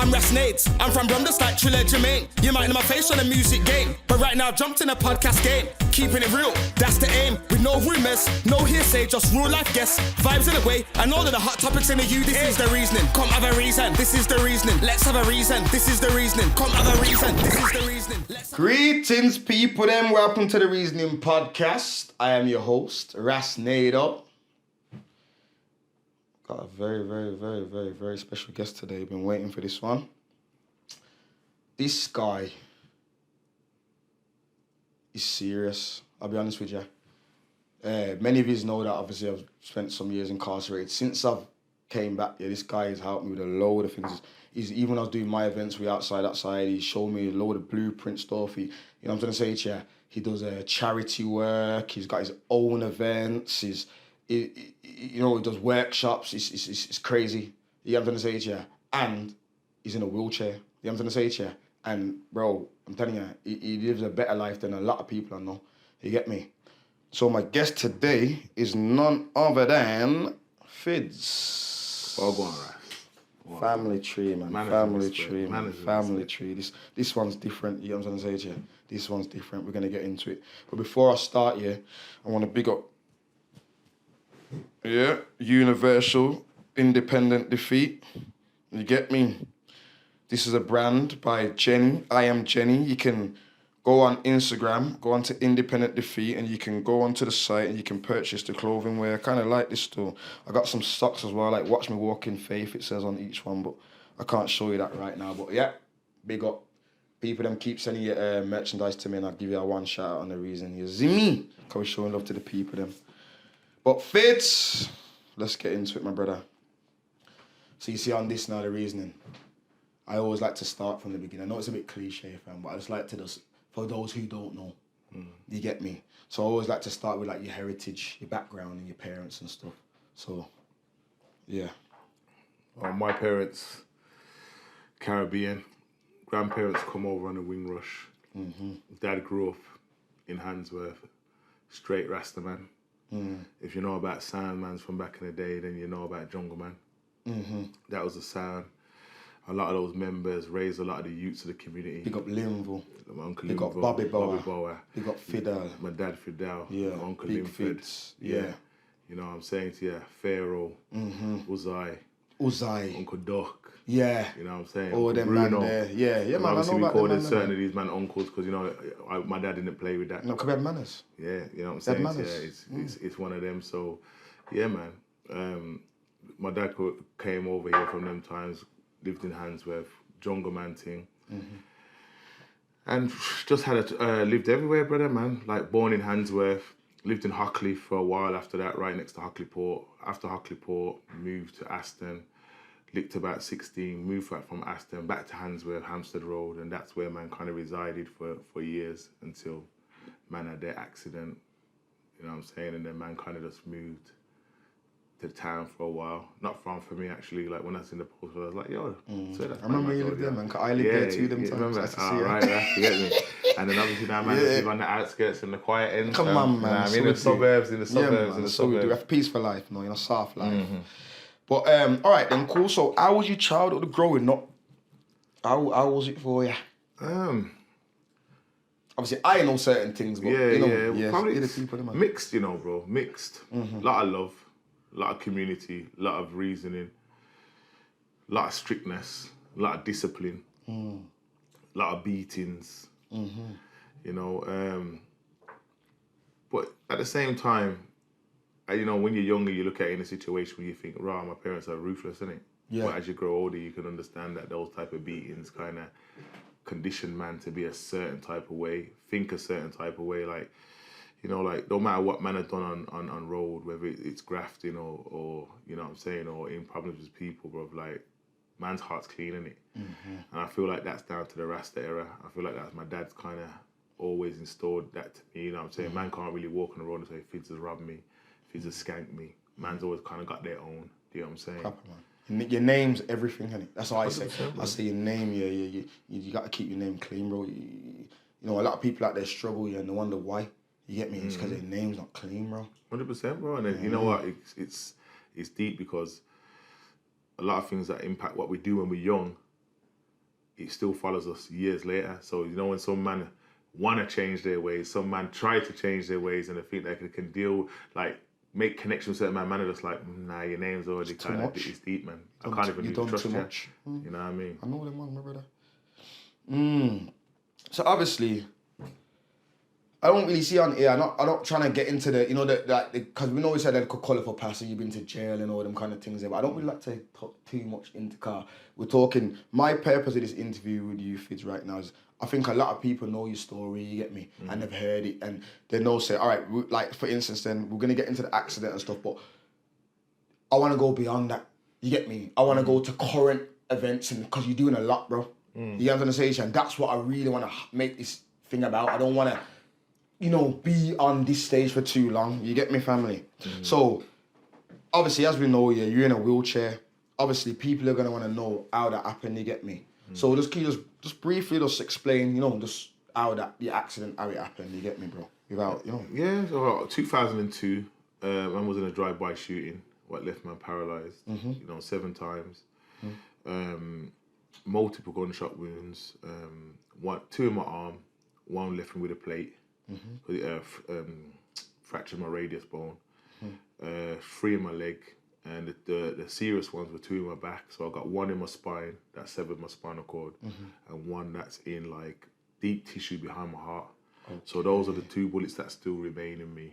I'm Rasnades, I'm from Brumdus like Triller Jermaine. You might know my face on the music game, but right now I've jumped in a podcast game. Keeping it real, that's the aim. With no rumours, no hearsay, just real life guests. Vibes in the way, and all of the hot topics in the U. This is the reasoning. Come have a reason, this is the reasoning. Let's have a reason, this is the reasoning. Come have a reason, this is the reasoning. Greetings, people, and welcome to the Reasoning Podcast. I am your host, Rasnado. Got a very special guest today. Been waiting for this one. This guy is serious. I'll be honest with you. Many of you know that obviously I've spent some years incarcerated. Since I've came back, this guy has helped me with a load of things. He's even when I was doing my events, we outside, he showed me a load of blueprint stuff. You know what I'm trying to say to you? He does charity work. He's got his own events. He does workshops. It's crazy. You know what I'm trying to say to you? And he's in a wheelchair. You know what I'm trying to say to you? And bro, I'm telling you, he lives a better life than a lot of people I know. You get me? So my guest today is none other than Fids. All going right. Family tree, man. Family tree. This one's different. You know what I'm trying to say to you? This one's different. We're gonna get into it. But before I start, I want to big up. Universal Independent Defeat. You get me? This is a brand by Jenny. I am Jenny. You can go on Instagram, go on to Independent Defeat, and you can go onto the site and you can purchase the clothing wear. I kind of like this store. I got some socks as well, like Watch Me Walk in Faith, it says on each one, but I can't show you that right now. But yeah, big up. People them keep sending your merchandise to me and I'll give you a one shout out on the reason. You see me? Because we're showing love to the people them. But Fitz, let's get into it, my brother. So you see on this now, the reasoning. I always like to start from the beginning. I know it's a bit cliche, fam, but I just like to just, for those who don't know, you get me? So I always like to start with like your heritage, your background and your parents and stuff. So, yeah. Well, my parents, Caribbean. Grandparents come over on a Windrush. Mm-hmm. Dad grew up in Handsworth, straight Rasta man. If you know about Soundmans from back in the day, then you know about Jungle Man. Mm-hmm. That was the sound. A lot of those members raised a lot of the youths of the community. Big up Linville. My Uncle Big up Linville, Bobby Bower. Big up Fidel. My dad Fidel. Yeah. My Uncle Big Linford. Fids. Yeah. You know what I'm saying to you? Pharaoh. Uzai. Uncle Doc. Yeah. You know what I'm saying? All them man there. Yeah, man. Obviously, I know we about called them it certain of these man uncles because, my dad didn't play with that. No, because we had manners. Yeah, you know what I'm saying? Manners. It's one of them. So, yeah, man. My dad came over here from them times, lived in Handsworth, jungle man thing. Mm-hmm. And just had lived everywhere, brother, man. Like, born in Handsworth, lived in Hockley for a while after that, right next to Hockley Port. After Hockley Port, moved to Aston. Licked about 16, moved back from Aston, back to Handsworth, Hampstead Road, and that's where man kind of resided for years until man had their accident, you know what I'm saying, and then man kind of just moved to town for a while. Not far for me, actually. Like, when I seen the post, I was like, yo. So I remember you lived there, man. I lived there too, them times. Remember? Right, that's to get me. And then obviously now, man, live on the outskirts and the quiet end. Come on, man. I mean, in the suburbs. So we do have peaceful life, soft life. Mm-hmm. But, all right, then, cool. So, how was your childhood growing up? How was it for you? Obviously, I know certain things, but, probably the people, man. Mixed, bro. Mixed. Mm-hmm. Lot of love, lot of community, lot of reasoning, lot of strictness, lot of discipline, lot of beatings, but at the same time, when you're younger, you look at it in a situation where you think, "Rah, my parents are ruthless, isn't it?" Yeah. But as you grow older, you can understand that those type of beatings kind of condition man to be a certain type of way, think a certain type of way. Like, like no matter what man has done on road, whether it's grafting or you know what I'm saying, or in problems with people, bro, like, man's heart's clean, innit? Mm-hmm. And I feel like that's down to the Rasta era. I feel like that's my dad's kind of always installed that to me, you know what I'm saying? Man can't really walk on the road and say, Fids has robbed me. Fids has skanked me. Man's always kind of got their own. Do you know what I'm saying? Proper, man. Your name's everything, innit? That's what I say. I say your name, you got to keep your name clean, bro. A lot of people out there struggle, and they wonder why. You get me? It's because their name's not clean, bro. 100%, bro. And then, you know what? It's deep because a lot of things that impact what we do when we're young it still follows us years later. So, you know, when some man want to change their ways, some man try to change their ways, and they think they can deal, like, make connections with certain man are just like, nah, your name's already kind of, it's deep, man. I can't even trust you. You know what I mean? I know them ones, my brother. So obviously, I don't really see on here. I'm not trying to get into the, you know, because we know we said that could call it for passing, you've been to jail and all them kind of things there, but I don't really like to talk too much into car. We're talking, my purpose of this interview with you, Fids, right now is, I think a lot of people know your story, you get me, and they've heard it, and they know, say, all right, like, for instance, then we're going to get into the accident and stuff, but I want to go beyond that, you get me? I want to go to current events, and because you're doing a lot, bro. You get what I'm saying? And that's what I really want to make this thing about. I don't want to, you know, be on this stage for too long. You get me, family? So, obviously, as we know, you're in a wheelchair. Obviously, people are going to want to know how that happened, you get me? So, can you just briefly just explain, you know, just how the accident, how it happened, you get me, bro? Without, you know. Yeah, so 2002, I was in a drive-by shooting, what left man paralysed, you know, 7 times. Multiple gunshot wounds, 2 in my arm, 1 left me with a plate, fractured my radius bone, 3 in my leg, and the serious ones were 2 in my back. So I got 1 in my spine that severed my spinal cord, and 1 that's in like deep tissue behind my heart. Okay. So those are the 2 bullets that still remain in me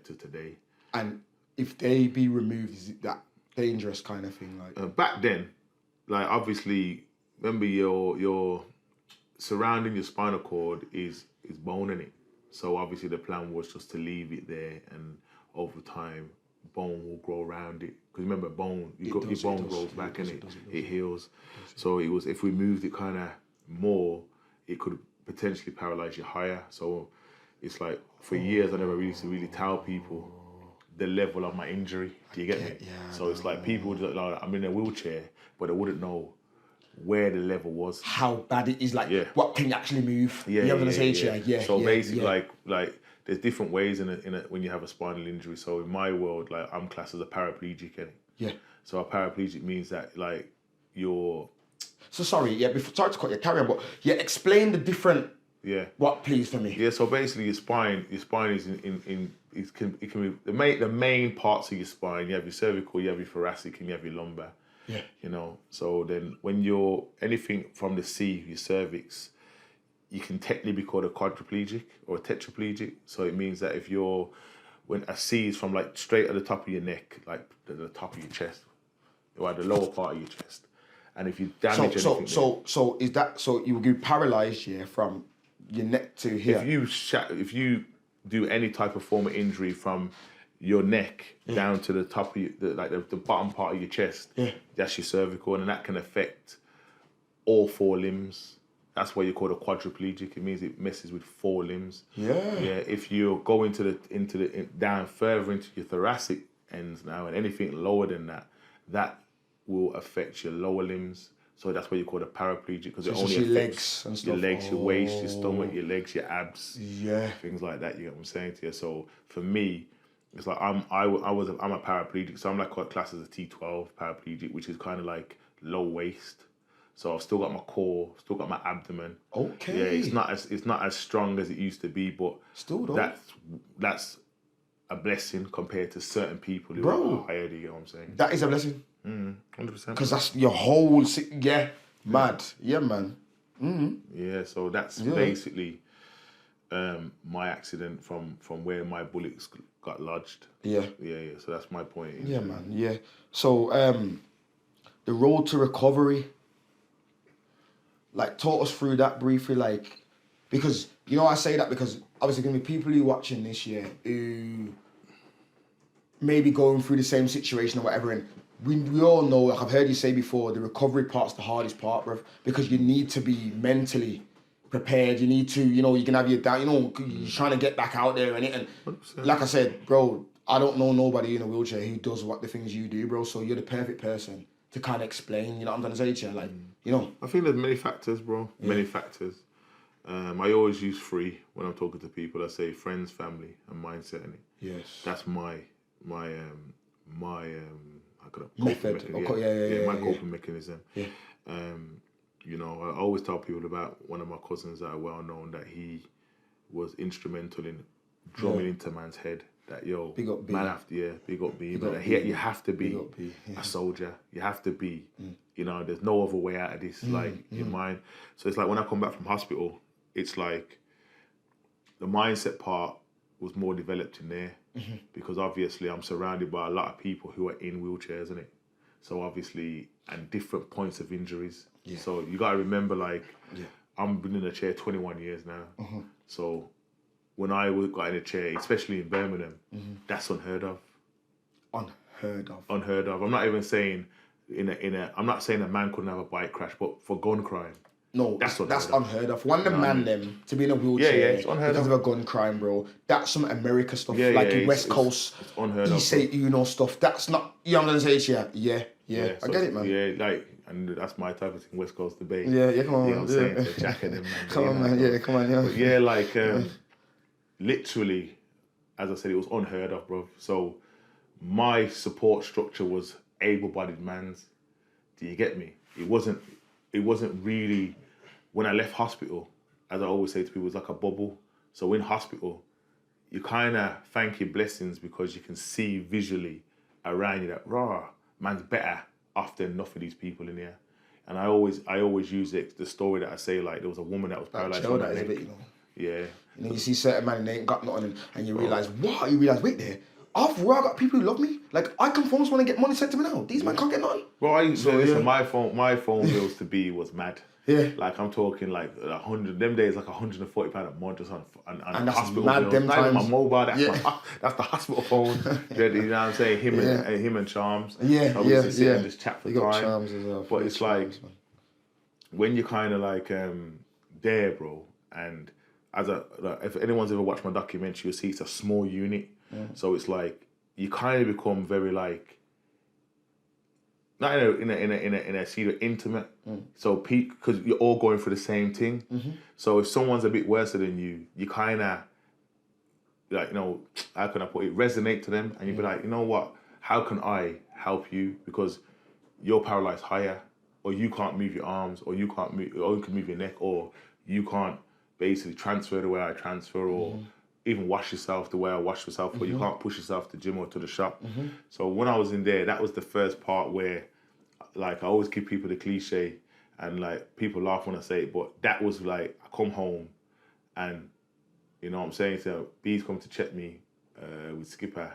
to today. And if they be removed, is it that dangerous kind of thing? Like back then, like obviously, remember your surrounding your spinal cord is bone in it. So obviously the plan was just to leave it there, and over time bone will grow around it. Because remember, bone, your bone grows back and it heals. So it was, if we moved it kind of more, it could potentially paralyze you higher. So it's like, for years I never used to really tell people the level of my injury. Do you get me? Yeah, so it's like people would, like, I'm in a wheelchair, but they wouldn't know where the level was, how bad it is, like what can you actually move? So basically, like there's different ways in a when you have a spinal injury. So in my world, like, I'm classed as a paraplegic, so a paraplegic means that, like, you're. So sorry, sorry to cut your carry on, but explain the different. What, please, for me? Yeah, so basically your spine is it can be the main parts of your spine. You have your cervical, you have your thoracic, and you have your lumbar. You know, so then when you're anything from the C, your cervix, you can technically be called a quadriplegic or a tetraplegic. So it means that when a C is from like straight at the top of your neck, like the top of your chest, or the lower part of your chest, and if you damage anything, so is that, so you will be paralyzed from your neck to here? If you do any type of form of injury from your neck down to the top of the bottom part of your chest, that's your cervical, and that can affect all 4 limbs. That's why you're called a quadriplegic. It means it messes with 4 limbs. If you go down further into your thoracic ends now, and anything lower than that, that will affect your lower limbs. So that's why you're called a paraplegic, because it only affects legs and stuff. Your legs, your waist, your stomach, your legs, your abs, things like that. You get what I'm saying to you? So for me, it's like I'm a paraplegic, so I'm like classed as a T12 paraplegic, which is kind of like low waist. So I've still got my core, still got my abdomen. Okay. Yeah, it's not as strong as it used to be, but still though, that's a blessing compared to certain people who are higher. You get what I'm saying? That is a blessing. 100%. Because that's your whole mad. Yeah, man. Yeah, so that's basically my accident from where my bullets got lodged. Yeah. So that's my point. Yeah, man. Yeah. So the road to recovery. Like, talk us through that briefly, like, because, you know, I say that because obviously going to be people who are watching this year who may be going through the same situation or whatever, and we all know, like I've heard you say before, the recovery part's the hardest part, bro, because you need to be mentally prepared. You need to, you know, you can have your doubt, you know, you're trying to get back out there and like I said, bro, I don't know nobody in a wheelchair who does what the things you do, bro, so you're the perfect person to kind of explain, you know what I'm trying to say to you, like, you know. I think there's many factors, bro. Many factors. I always use 3 when I'm talking to people. I say friends, family, and mindset. Yes. That's my method. My coping mechanism. Yeah. You know, I always tell people about one of my cousins that are well known that he was instrumental in drumming into man's head that Big up B. man have to big up B, Big but up he, B. you have to be Big up B, yeah. a soldier. You have to be, you know, there's no other way out of this, like in mind. So it's like when I come back from hospital, it's like the mindset part was more developed in there because obviously I'm surrounded by a lot of people who are in wheelchairs, isn't it? So obviously, and different points of injuries. Yeah. So you got to remember, like, I've been in a chair 21 years now. So when I got in a chair, especially in Birmingham, that's unheard of. Unheard of. Unheard of. I'm not even saying I'm not saying a man couldn't have a bike crash, but for gun crime. No, that's unheard of. One of the man them to be in a wheelchair it's unheard because of a gun crime, bro. That's some America stuff, Yeah, like yeah, in West Coast. It's unheard of. Say stuff. That's not. I'm gonna say it. Yeah. I So get it, man. Yeah, like, and that's my type of thing. West Coast debate. Yeah, come on, you know what I'm saying? yeah. So Jack and them, man. Come on, man. Yeah, come on, yeah. But yeah, like, literally, as I said, it was unheard of, bro. So my support structure was able-bodied man's. Do you get me? It wasn't really, when I left hospital, as I always say to people, it was like a bubble. So in hospital, you kind of thank your blessings because you can see visually around you that, man's better off than enough of these people in here. And I always use the story that I say, like, there was a woman that was paralyzed from her neck. Yeah. And then you see certain man and they ain't got nothing, and you realise, what? You realise, wait there. I've got people who love me. Like, I can phone someone and get money sent to me now. These men can't get nothing. Well, listen, my phone bills to be was mad. Yeah. Like, I'm talking like 100, them days, like £140 a month just on and that's hospital mad bills. them Not times. even my mobile, that's the hospital phone. You know what I'm saying? Him and Charms. Obviously sit and just chat for you time. Got Charms as well. But it's like, Charms, when you're kind of like there, bro, and if anyone's ever watched my documentary, you'll see it's a small unit. So it's like, you kind of become very like, not in a scene intimate. So because you're all going through the same thing. So if someone's a bit worse than you, you kind of like, you know, how can I put it? Resonate to them, and you'd be like, you know what? How can I help you? Because you're paralyzed higher, or you can't move your arms, or you can't move, or you can move your neck, or you can't basically transfer the way I transfer, or even wash yourself the way I wash myself, or you can't push yourself to the gym or to the shop. So when I was in there, that was the first part where, like, I always give people the cliche, and like people laugh when I say it, but that was like, I come home and, you know what I'm saying, so B's come to check me with Skipper,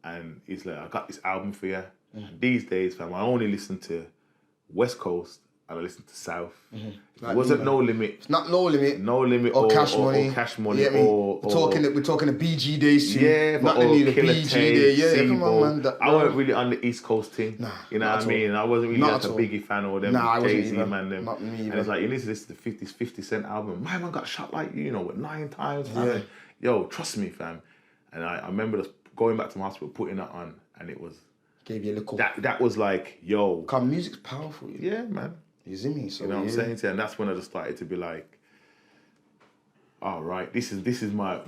and he's like, I got this album for you. And these days, fam, I only listen to West Coast and I listen to South. It wasn't No Limit. It's not No Limit. No Limit or Cash Money. Or Cash Money. Yeah, we're talking the BG days too. Yeah, not or the Killer BG Tay, day. Yeah, come Sibo. on, man. I wasn't really on the East Coast thing. Nah, you know what I mean? I wasn't really like a Biggie fan or them Jay-Z man. Them. Not me either. And it's like, you need to listen to 50 Cent album. My man got shot like you know, 9 times. Fam. Yo, trust me, fam. And I remember just going back to my hospital, putting that on, and it was... Gave you a little... That was like, yo... Cause music's powerful. Yeah, man. You see me? So, you know what I'm saying to you? And that's when I just started to be like, all right, this is my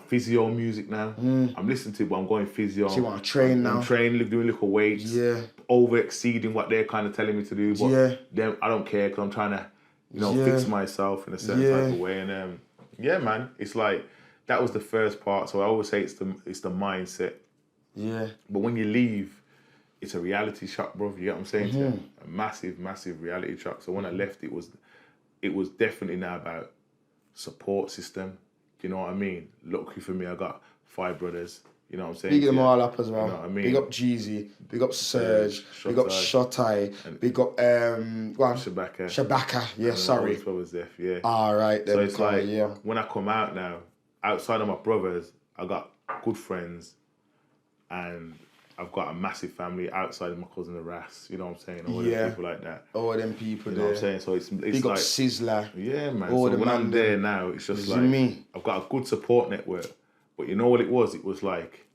physio music now. I'm listening to it, but I'm going physio. So you want to train now? I'm training, doing little weights. Yeah. Over exceeding what they're kind of telling me to do. But then I don't care because I'm trying to, you know, fix myself in a certain type of way. And yeah, man, it's like, that was the first part. So I always say it's the mindset. Yeah. But when you leave, it's a reality shock, bro. You get what I'm saying? A massive, massive reality shock. So when I left, it was definitely now about support system. Do you know what I mean? Luckily for me, I got 5 brothers. You know what I'm saying? Big them all up as well. You know what I mean? Big up Jeezy, big up Serge, big up Shotai, big up Shabaka. Yeah, sorry. Yeah. All right. So it's like, when I come out now, outside of my brothers, I got good friends, and I've got a massive family outside of my cousin the Ras, you know what I'm saying? All them people like that. All them people there. You know what I'm saying? So it's big like... up Sizzler. Yeah, man. So when I'm there now, it's just like... me. I've got a good support network. But you know what it was? It was like...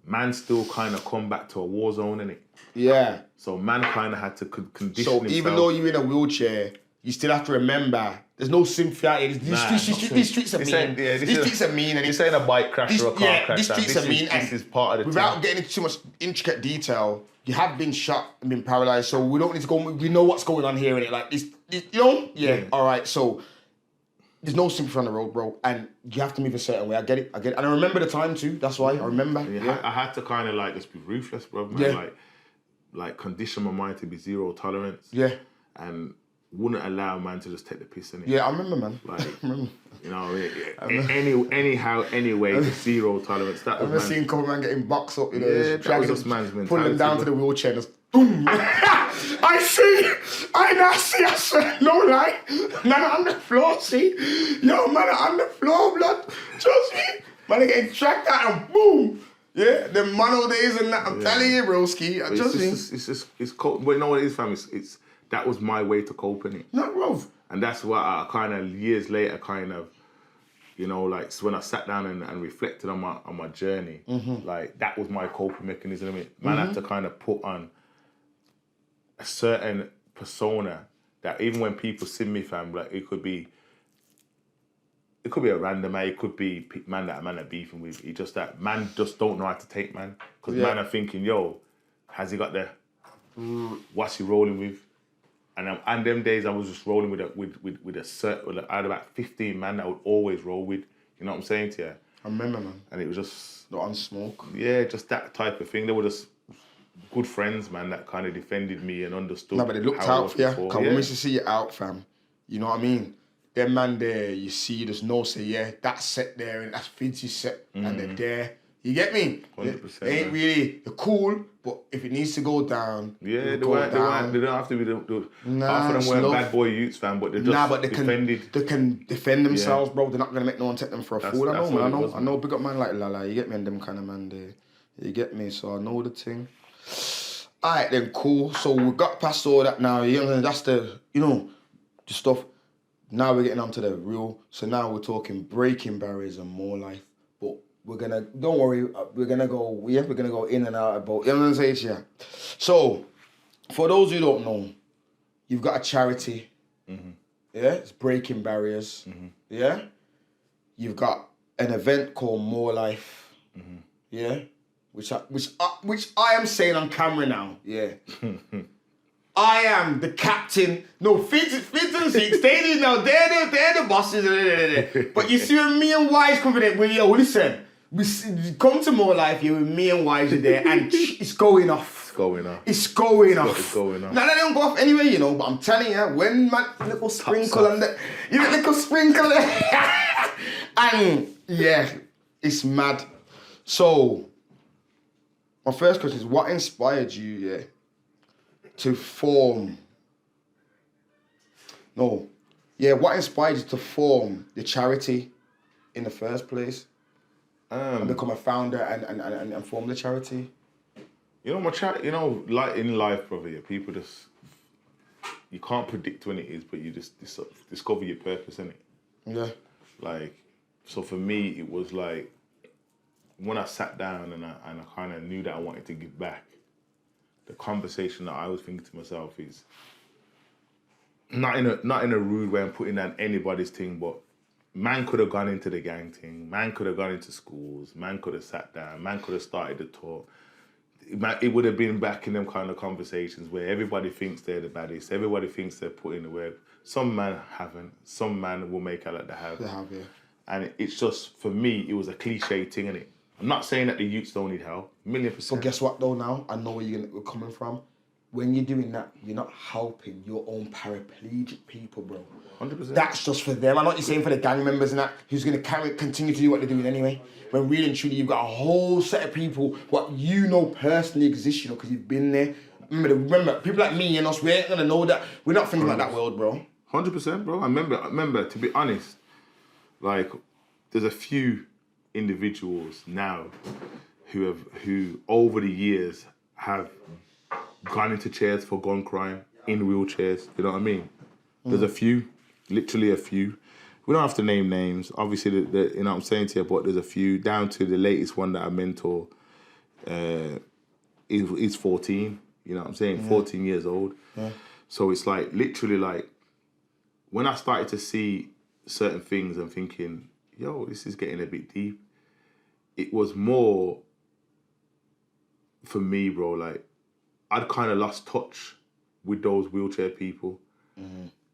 Man still kind of come back to a war zone, innit? Yeah. So man kind of had to condition himself. So even though you're in a wheelchair, you still have to remember, there's no sympathy out here. These streets are mean. These streets are mean. This ain't a bike crash or a car crash. These streets are mean. This is part of the without team. getting into too much intricate detail, you have been shot and been paralysed, so we don't need to go, we know what's going on here, innit? Like, this, you know? Yeah, all right, so there's no sympathy on the road, bro, and you have to move a certain way. I get it. And I remember the time too, that's why, I remember. Yeah. I had to kind of like just be ruthless, bro, man. Yeah. Like condition my mind to be zero tolerance. Yeah. And wouldn't allow man to just take the piss in it. Yeah, I remember, man. Like, you know, anyway, the zero tolerance. That was I've seen a couple man getting boxed up, you know. Yeah, that was just man's mentality. Pulling them down to the wheelchair, just boom. I swear, no lie. Man on the floor, see? Yo, man on the floor, blood. Trust me. Man getting tracked out and boom. Yeah, the mono days and that. I'm telling you, broski. It's cold. But you know what it is, fam? It's that was my way to cope in it. No, bro. And that's what I kind of, years later, kind of, you know, like, so when I sat down and reflected on my journey, like, that was my coping mechanism. Man had to kind of put on a certain persona that even when people see me, fam, like, it could be a random man, it could be man that are beefing with. It just that man just don't know how to take man. Because man are thinking, yo, has he got the, what's he rolling with? And them days I was just rolling with a certain, I had about 15 man that I would always roll with. You know what I'm saying to you? I remember, man. And it was just... Not on smoke. Yeah, just that type of thing. They were just good friends, man, that kind of defended me and understood. No, but they looked out for you. Because when we used to see you out, fam, you know what I mean? Them man there, you see, there's no say, yeah, that's set there and that's Vince's set and they're there. You get me? 100%. They ain't really, they're cool, but if it needs to go down, yeah, they don't have to be the half of them weren't bad boy youths, fam, but they just defended. They can defend themselves, bro. They're not gonna make no one take them for a fool. I know, man. I know big up man like Lala, you get me, and them kind of man there. You get me? So I know the thing. Alright then, cool. So we got past all that now. You know, that's the, you know, the stuff. Now we're getting on to the real. So now we're talking breaking barriers and more life. But we're gonna, don't worry, we're gonna go in and out about, you know what I'm saying? Yeah. So, for those who don't know, you've got a charity. Yeah, it's breaking barriers. Yeah. You've got an event called More Life. Yeah. Which I am saying on camera now. Yeah. I am the captain. No, Fidel and Six, they now. They're the bosses. But you see, when me and Wise come in, yo, listen, we come to More Life here with me and Wise are there, and it's going off. It's going off. Now they don't go off anyway, you know. But I'm telling you, when my little sprinkle and the little sprinkle, and yeah, it's mad. So, my first question is, what inspired you? Yeah. To form, what inspired you to form the charity in the first place? And become a founder and form the charity? You know, my charity, you know, like in life, brother, people just, you can't predict when it is, but you just discover your purpose, innit? Yeah. Like, so for me, it was like, when I sat down and I kind of knew that I wanted to give back, the conversation that I was thinking to myself is not in a rude way. I'm putting down anybody's thing, but man could have gone into the gang thing. Man could have gone into schools. Man could have sat down. Man could have started the talk. It would have been back in them kind of conversations where everybody thinks they're the baddest. Everybody thinks they're putting the work. Some man haven't. Some man will make out like they have. They have, yeah. And it's just, for me, it was a cliche thing, innit? I'm not saying that the youths don't need help, 1,000,000%. So guess what though now? I know where you're coming from. When you're doing that, you're not helping your own paraplegic people, bro. 100%. That's just for them. I know what you're saying for the gang members and that, who's going to continue to do what they're doing anyway. When really and truly, you've got a whole set of people what you know personally exist, you know, because you've been there. Remember, people like me and us, we ain't going to know that. We're not thinking like that world, bro. 100%, bro. I remember, to be honest, like, there's a few individuals now who over the years have gone into chairs for gun crime in wheelchairs. You know what I mean? There's a few, literally a few. We don't have to name names. Obviously, you know what I'm saying to you, but there's a few, down to the latest one that I mentor. He's 14. You know what I'm saying? 14 years old. Yeah. So it's like literally like when I started to see certain things and thinking, yo, this is getting a bit deep, it was more for me, bro, like I'd kind of lost touch with those wheelchair people.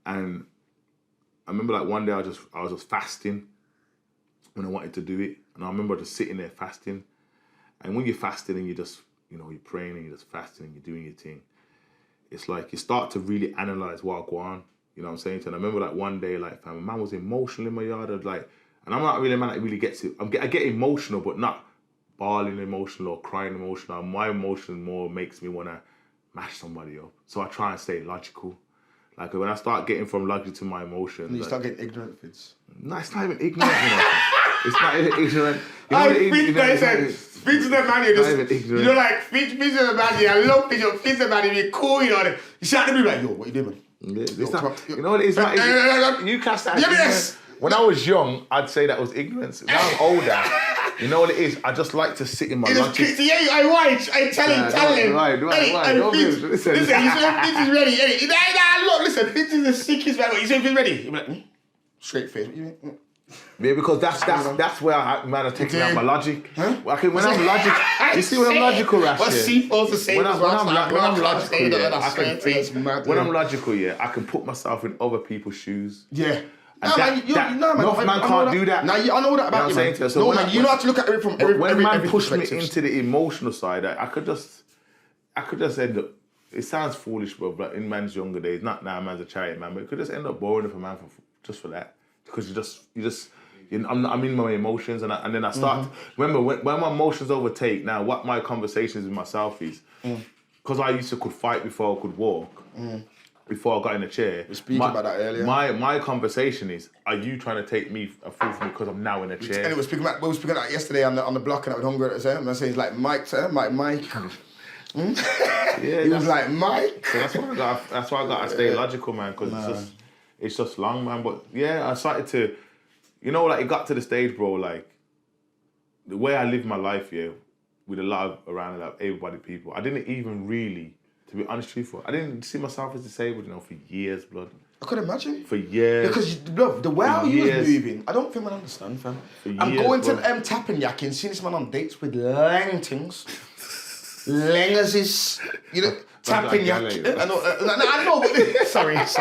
And I remember like one day I was just fasting when I wanted to do it. And I remember just sitting there fasting. And when you're fasting and you just, you're praying and you're just fasting and you're doing your thing, it's like you start to really analyze what go on. You know what I'm saying? And I remember like one day, like, fam, a man was emotional in my yard. And I'm not really a man that really gets it. I get emotional, but not bawling emotional or crying emotional. My emotion more makes me want to mash somebody up. So I try and stay logical. Like when I start getting from logic to my emotions. You start getting ignorant, Fids. No, it's not even ignorant. It's not even ignorant. Fid's the man you like Fid's the man. I love Fid's the man. Be cool, You shout to me like, yo, what you doing? Yeah, it's not, you know what it is? You class that. Yes. When I was young, I'd say that was ignorance. Now I'm older. You know what it is? I just like to sit in my logic. I watch. I tell him. Right. Don't listen, you say Fidz is ready. Look, listen, Fidz is the sickest man. You say Fidz ready? You're like, straight face. Yeah, because that's where I take out my logic. Huh? Okay, when I'm logic, you see when I'm logical, Rash. What's C4 to say? When I'm logical, yeah, I can put myself in other people's shoes. Yeah. Man can't do that. Now, I know that about you, man. So man, you know how to look at it from every when man pushed me into the emotional side, I could just end up. It sounds foolish, bro, but in man's younger days, not now, man's a charity man, but it could just end up boring if a man just for that, because I'm in my emotions, and then I start. Remember when my emotions overtake. Now, what my conversations with myself is, because I used to could fight before I could walk. Before I got in the chair. We were speaking about that earlier. My conversation is, are you trying to take me a fool for me because I'm now in a chair? And we were speaking about that yesterday on the block, and I was hungry at the time. And I say, it's like Mike. He was like, Mike. So that's why I got to stay logical, man, because it's just long, man. But yeah, I started to, like it got to the stage, bro, like the way I live my life, yeah, with a lot of around able-bodied people, I didn't even really, to be honest, truthful, I didn't see myself as disabled, for years, blood. I could imagine. For years. Because, bro, the way how you was moving, I don't think I understand, fam. I'm going to tapping yakking, seeing this man on dates with lang things. Langers, tapping yakking. I know, but sorry. It's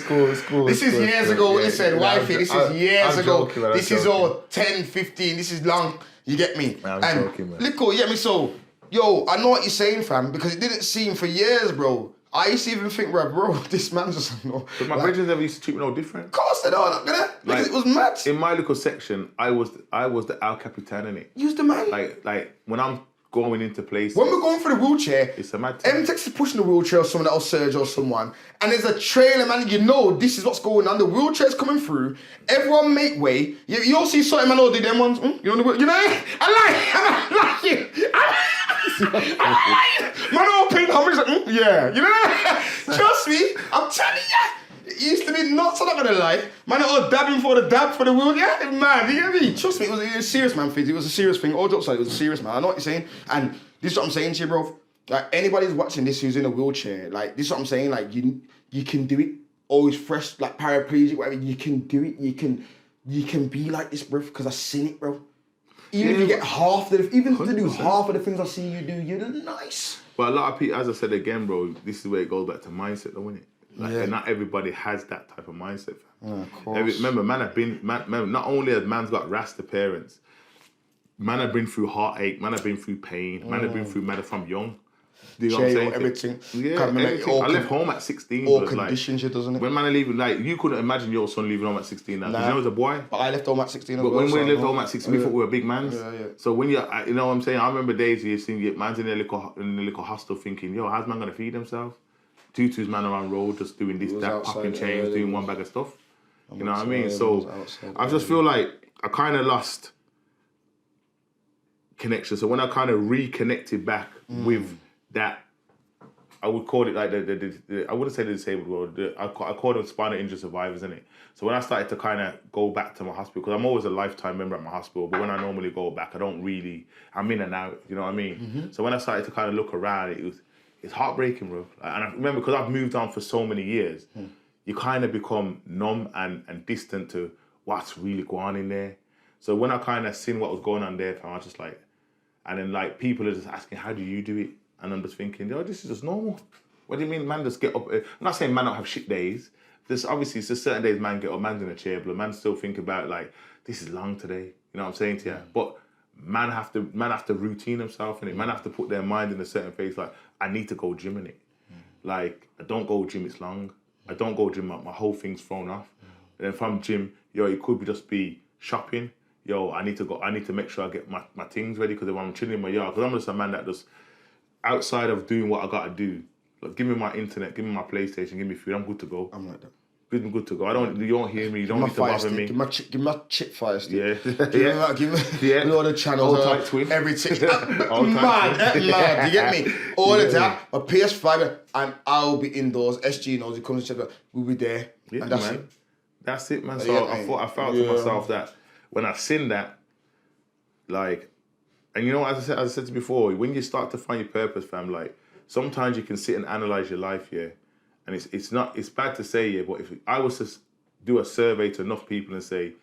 cool. This is years ago. Listen, wifey, this is years ago. This is all 10, 15, this is long. You get me? I'm joking, man. Look, you get me? So, yo, I know what you're saying, fam, because it didn't seem for years, bro. I used to even think, bro, this man's just But my bridges never used to treat me no different. Of course they don't, because it was mad. In my little section, I was the El Capitan in it. You was the man. Like when I'm going into places. When we're going for the wheelchair, it's a mad thing. M-Tex is pushing the wheelchair or someone else, Serge or someone, and there's a trailer, man, this is what's going on. The wheelchair's coming through. Everyone make way. You all see something, man, all do them ones. I like it. Man, open, I'm like, yeah. Trust me, I'm telling you. It used to be nuts, I'm not gonna lie. Man, all dabbing for the dab for the wheel. Yeah, man, you get me? Trust me, it was serious, man, Fidz. It was a serious thing. All jokes aside, it was a serious, man. I know what you're saying. And this is what I'm saying to you, bro. Like, anybody's watching this who's in a wheelchair, like, this is what I'm saying. Like, you can do it. Always fresh, like, paraplegic, whatever. You can do it. You can be like this, bro, because I've seen it, bro. Even if you get half to do half of the things I see you do, you're nice. But a lot of people, as I said again, bro, this is where it goes back to mindset, though, isn't it? And not everybody has that type of mindset. Of course. Remember, not only has man's got Rasta parents, man have been through heartache, man have been through pain, man have been through from young. Do you know what I'm saying? Everything. Yeah, everything. I left home at 16. All conditions, doesn't it? When man are leaving, like, you couldn't imagine your son leaving home at 16 now. Because you know, as a boy. But I left home at 16 But when we left home at 16, we thought we were big mans. Yeah. So when you know what I'm saying? I remember days where you've seen man's in the little hostel thinking, yo, how's man going to feed himself? Tutu's man around road just doing this, that, popping chains, doing one bag of stuff. You know what I mean? So I just feel like I kind of lost connection. So when I kind of reconnected back with that, I would call it like the I wouldn't say the disabled world. I call them spinal injury survivors, innit? So when I started to kind of go back to my hospital, because I'm always a lifetime member at my hospital, but when I normally go back, I'm in and out, you know what I mean? So when I started to kind of look around, it's heartbreaking, bro. And I remember, because I've moved on for so many years, you kind of become numb and distant to what's really going on in there. So when I kind of seen what was going on there, fam, I was just like, and then like people are just asking, how do you do it? And I'm just thinking, oh, this is just normal. What do you mean, man? Just get up. I'm not saying man don't have shit days. There's obviously it's just certain days man get up, man's in a chair, but man still think about like, this is long today. You know what I'm saying to you? But man have to routine himself in it. Man have to put their mind in a certain phase. Like, I need to go gym in it. Like, I don't go gym, it's long. I don't go gym, my whole thing's thrown off. And then from gym, it could just be shopping. I need to make sure I get my things ready, because if I'm chilling in my yard, because I'm just a man that just, outside of doing what I gotta do, like, give me my internet, give me my PlayStation, give me food, I'm good to go. I'm like that. I'm good to go. You don't hear me, you don't need to bother me. Give me my chip fire stick. Yeah. Give me all the channels. All tight twin. Everything. Mad. You get me? All of that. My PS5, and I'll be indoors. SG knows, it comes to check, we'll be there. Yeah, and that's man. it. That's it, man. So I felt to myself that when I've seen that, like, and you know, as I said to you before, when you start to find your purpose, fam, like, sometimes you can sit and analyze your life, and it's bad to say, but if I was to do a survey to enough people and say,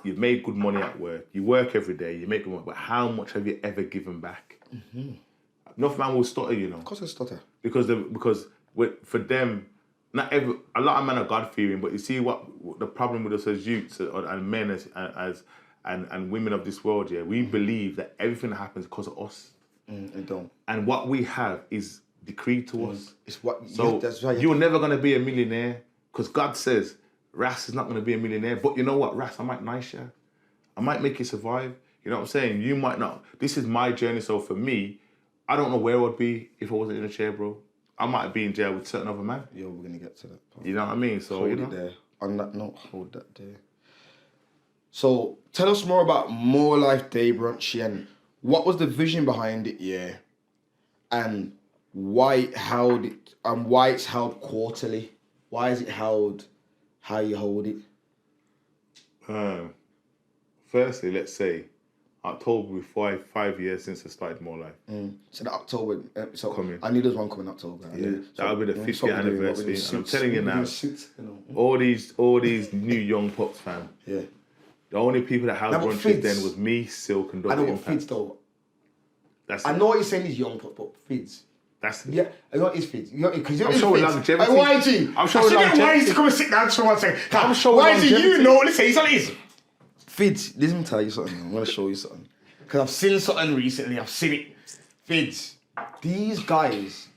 you've made good money at work, you work every day, you make good money, but how much have you ever given back? Mm-hmm. Enough man will stutter, you know. Of course I stutter. Because for them, a lot of men are God-fearing, but you see what the problem with us as youths and men and women of this world, we believe that everything that happens because of us. It don't. And what we have is decreed to us. It's what. So that's right. You're never going to be a millionaire, because God says Ras is not going to be a millionaire. But you know what, Ras, I might nice you. I might make you survive. You know what I'm saying? You might not. This is my journey. So for me, I don't know where I'd be if I wasn't in a chair, bro. I might be in jail with certain other man. We're going to get to that part. You know what I mean? So hold it there. On that note, hold that there. So tell us more about More Life Day Brunch, and what was the vision behind it, and why it's held quarterly. Why is it held how you hold it? Firstly, let's say October will be 5 years since I started More Life. So the October, coming. I knew there's one coming October. That'll be the 50th anniversary. And I'm telling you now, suits, all these new young pups, fam. Yeah. The only people that had brunches then was me, Silk, and Dr. I know what Impact. Fids though. That's I it. know what you're saying is young, but Fids. That's it. Yeah, I know what is Fids. Because you're I'm showing longevity. YG. I'm showing longevity. Why is he come and sit down for 1 second? I'm showing YG, longevity. you know, listen, he's on his. Fids, let me tell you something. I'm going to show you something. Because I've seen something recently. I've seen it. Fids, these guys,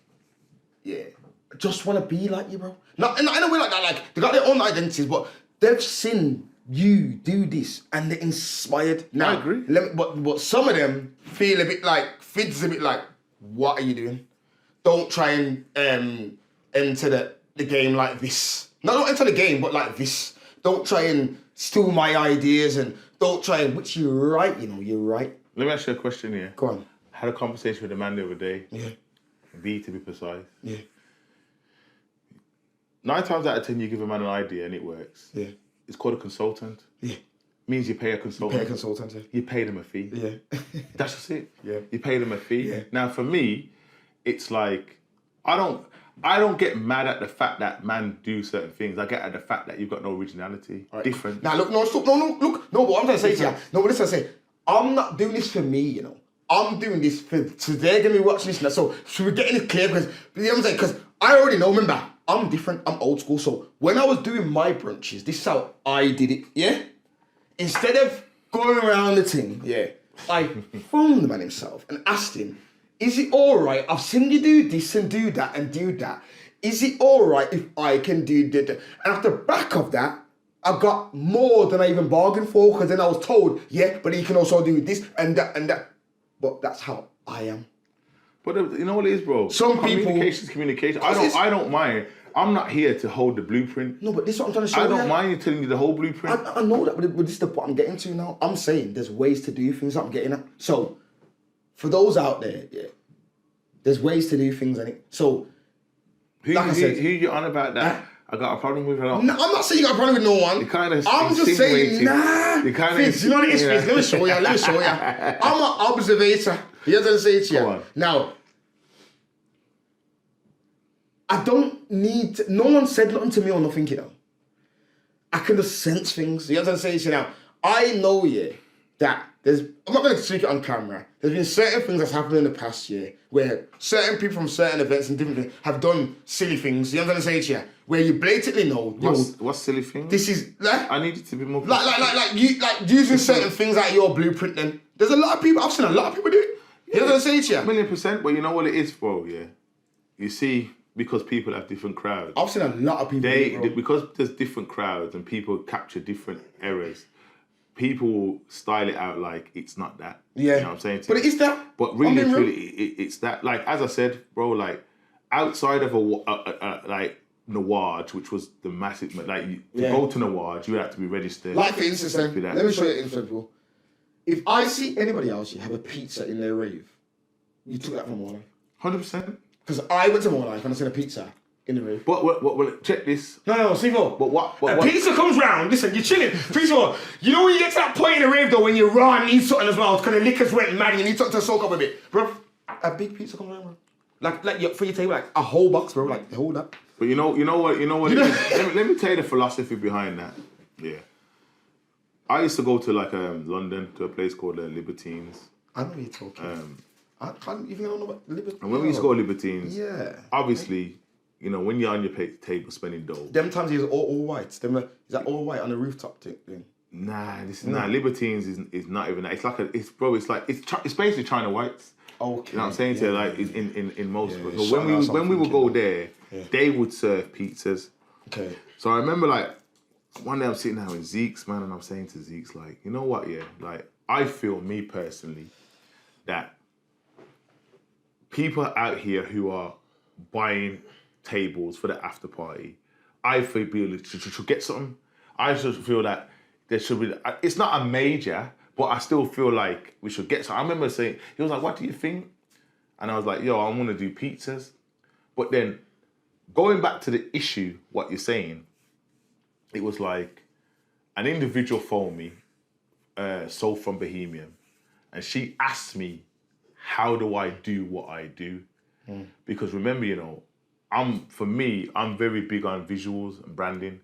just want to be like you, bro. Not in a way like that. Like, they got their own identities, but they've seen you do this and they're inspired. Now, I agree. But some of them feel a bit like, Fids a bit like, what are you doing? Don't try and enter the game like this. Not enter the game, but like this. Don't try and steal my ideas, and don't try and, which you're right, you're right. Let me ask you a question here. Go on. I had a conversation with a man the other day. Yeah. B to be precise. Yeah. 9 times out of 10, you give a man an idea and it works. Yeah. It's called a consultant. Yeah. Means you pay a consultant. Pay a consultant, yeah. You pay them a fee. Yeah. That's just it. Yeah. You pay them a fee. Yeah. Now for me, it's like I don't get mad at the fact that man do certain things. I get at the fact that you've got no originality. Right. Different. Now look, no, what I'm trying to say to you, no, what I'm trying to say, I'm not doing this for me, I'm doing this so they're gonna be watching this now. So should we get it clear? Because you know what I'm saying? Because I already know, remember, I'm different, I'm old school. So when I was doing my brunches, this is how I did it, yeah? Instead of going around the thing, I phoned the man himself and asked him, is it alright? I've seen you do this and do that and do that. Is it alright if I can do that? And off the back of that, I got more than I even bargained for, because then I was told, but he can also do this and that and that. But that's how I am. But you know what it is, bro? Some people... Communication's communication. I don't mind. I'm not here to hold the blueprint. No, but this is what I'm trying to show you. I don't mind you telling you the whole blueprint. I know that, but this is the point I'm getting to now. I'm saying there's ways to do things that I'm getting at. So, for those out there, there's ways to do things, innit? So, who you on about that? I got a problem with it. No, I'm not saying you got a problem with no one. I'm just saying, Fizz, you know what it is, Fizz? Let me show you. I'm an observator. Here's what I say to you. Now, I don't need to, no one said nothing to me or nothing, you know. I can just sense things. You know what I'm saying? You know, I know, that I'm not going to speak it on camera. There's been certain things that's happened in the past year where certain people from certain events and different things have done silly things. You know what I'm saying to you? Where you blatantly know. What's silly things? This is like. I need it to be more. Like using certain things like your blueprint. Then there's a lot of people. I've seen a lot of people do it. You know what I'm saying to you? 1,000,000%. But you know what it is, bro. Yeah. You see, because people have different crowds. I've seen a lot of people. Because there's different crowds and people capture different errors. People will style it out like it's not that. Yeah. You know what I'm saying? But it is that. But really, truly, it's that. Like, as I said, bro, like, outside of like, Nawaj, which was the massive, like, to go to Nawaj, you had to be registered. Like, for instance, let me show you an example. If I see anybody else have a pizza in their rave, you took that from More Life. 100%. Because I went to More Life and I seen a pizza in the rave. What, check this. No, Sivo. But what? A pizza comes round, listen, you're chilling. First of all, you know when you get to that point in the rave though, when you're raw and need something as well, because the liquor's went mad and you need something to soak up a bit. Bro, a big pizza comes round, bro. Like for your table, like a whole box, bro, like hold up. But you know what? Let me tell you the philosophy behind that. Yeah. I used to go to like London to a place called Libertines. I know what you're talking. I can't even know about Libertines. And when we used to go to Libertines, yeah, obviously, you know, when you're on your table spending dough. Them times is all white. Is that all white on the rooftop thing? Nah, Libertines is not even that. It's like it's basically China whites. Okay. You know what I'm saying? So like in most. So when we would go there, they would serve pizzas. Okay. So I remember like one day I'm sitting there with Zeke's, man, and I'm saying to Zeke's like, you know what? Yeah, like I feel me personally that people out here who are buying tables for the after party, I feel should get something. I just feel that there should be. It's not a major, but I still feel like we should get something. I remember saying, he was like, "What do you think?" And I was like, "Yo, I want to do pizzas." But then going back to the issue, what you're saying, it was like an individual phoned me, Soul from Bohemian, and she asked me, how do I do what I do? Because remember, you know, I'm very big on visuals and branding.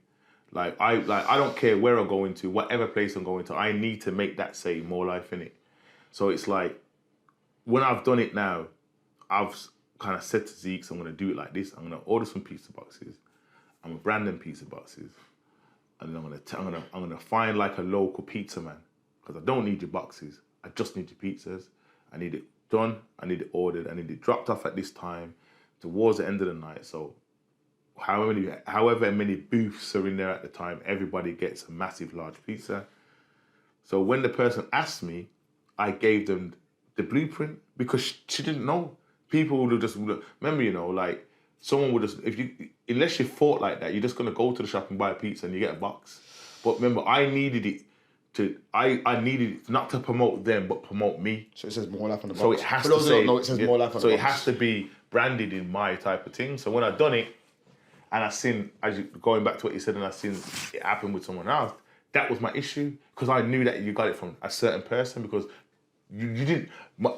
Like I don't care where I'm going to, whatever place I'm going to, I need to make that say More Life in it. So it's like, when I've done it now, I've kind of said to Zeke, I'm going to do it like this. I'm going to order some pizza boxes. I'm going to brand them pizza boxes. And then I'm going to find like a local pizza man. Because I don't need your boxes. I just need your pizzas. I need it done. I need it ordered. I need it dropped off at this time towards the end of the night. So however many booths are in there at the time, everybody gets a massive large pizza. So when the person asked me, I gave them the blueprint because she didn't know. People would have just, remember, you know, like someone would just, unless you thought like that, you're just going to go to the shop and buy a pizza and you get a box. But remember, I needed it not to promote them, but promote me. So it says More Life on the box. So it has to say, it says More Life on the box. So it has to be branded in my type of thing. So when I done it, and I seen, going back to what you said, and I seen it happen with someone else, that was my issue. Because I knew that you got it from a certain person, because you didn't,